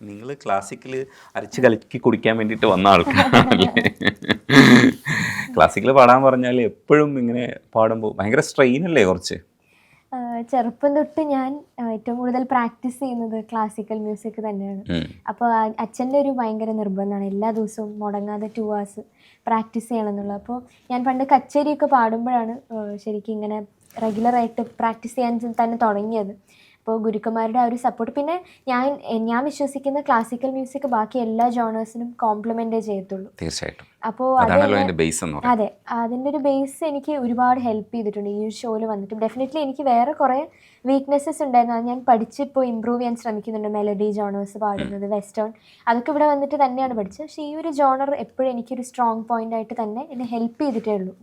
നിങ്ങൾ ക്ലാസിക്കൽ അരച്ച് കലക്കി കുടിക്കാൻ വേണ്ടിയിട്ട് വന്ന ആൾക്കാരാണല്ലേ? ക്ലാസിക്കൽ പാടാൻ പറഞ്ഞാൽ എപ്പോഴും ഇങ്ങനെ പാടുമ്പോൾ ഭയങ്കര സ്ട്രെയിൻ അല്ലേ? കുറച്ച്
ചെറുപ്പം തൊട്ട് ഞാൻ ഏറ്റവും കൂടുതൽ പ്രാക്ടീസ് ചെയ്യുന്നത് ക്ലാസിക്കൽ മ്യൂസിക് തന്നെയാണ്. അപ്പോൾ അച്ഛൻ്റെ ഒരു ഭയങ്കര നിർബന്ധമാണ് എല്ലാ ദിവസവും മുടങ്ങാതെ 2 hours പ്രാക്ടീസ് ചെയ്യണം എന്നുള്ളത്. അപ്പോൾ ഞാൻ പണ്ട് കച്ചേരിയൊക്കെ പാടുമ്പോഴാണ് ശരിക്കും ഇങ്ങനെ റെഗുലറായിട്ട് പ്രാക്ടീസ് ചെയ്യാൻ തന്നെ തുടങ്ങിയത്. അപ്പോൾ ഗുരുക്കന്മാരുടെ ആ ഒരു സപ്പോർട്ട്, പിന്നെ ഞാൻ വിശ്വസിക്കുന്ന ക്ലാസിക്കൽ മ്യൂസിക് ബാക്കി എല്ലാ ജോണേഴ്സിനും കോംപ്ലിമെൻ്റേ ചെയ്യത്തുള്ളൂ.
തീർച്ചയായിട്ടും
അപ്പോൾ
അതാണല്ലോ അതിന്റെ ബേസ് എന്ന് പറയുന്നത്.
അതെ, അതിൻ്റെ ഒരു ബേസ് എനിക്ക് ഒരുപാട് ഹെൽപ്പ് ചെയ്തിട്ടുണ്ട് ഈ ഒരു ഷോയിൽ വന്നിട്ട്. ഡെഫിനറ്റ്ലി എനിക്ക് വേറെ കുറേ വീക്ക്നെസ്സസ് ഉണ്ടായിരുന്നു, അത് ഞാൻ പഠിച്ചിപ്പോൾ ഇമ്പ്രൂവ് ചെയ്യാൻ ശ്രമിക്കുന്നുണ്ട്. മെലഡി ജോണേഴ്സ് പാടുന്നത്, വെസ്റ്റേൺ, അതൊക്കെ ഇവിടെ വന്നിട്ട് തന്നെയാണ് പഠിച്ചത്. പക്ഷേ ഈ ഒരു ജോണർ എപ്പോഴും എനിക്കൊരു സ്ട്രോങ് പോയിന്റ് ആയിട്ട് തന്നെ എന്നെ ഹെൽപ്പ് ചെയ്തിട്ടേ ഉള്ളൂ.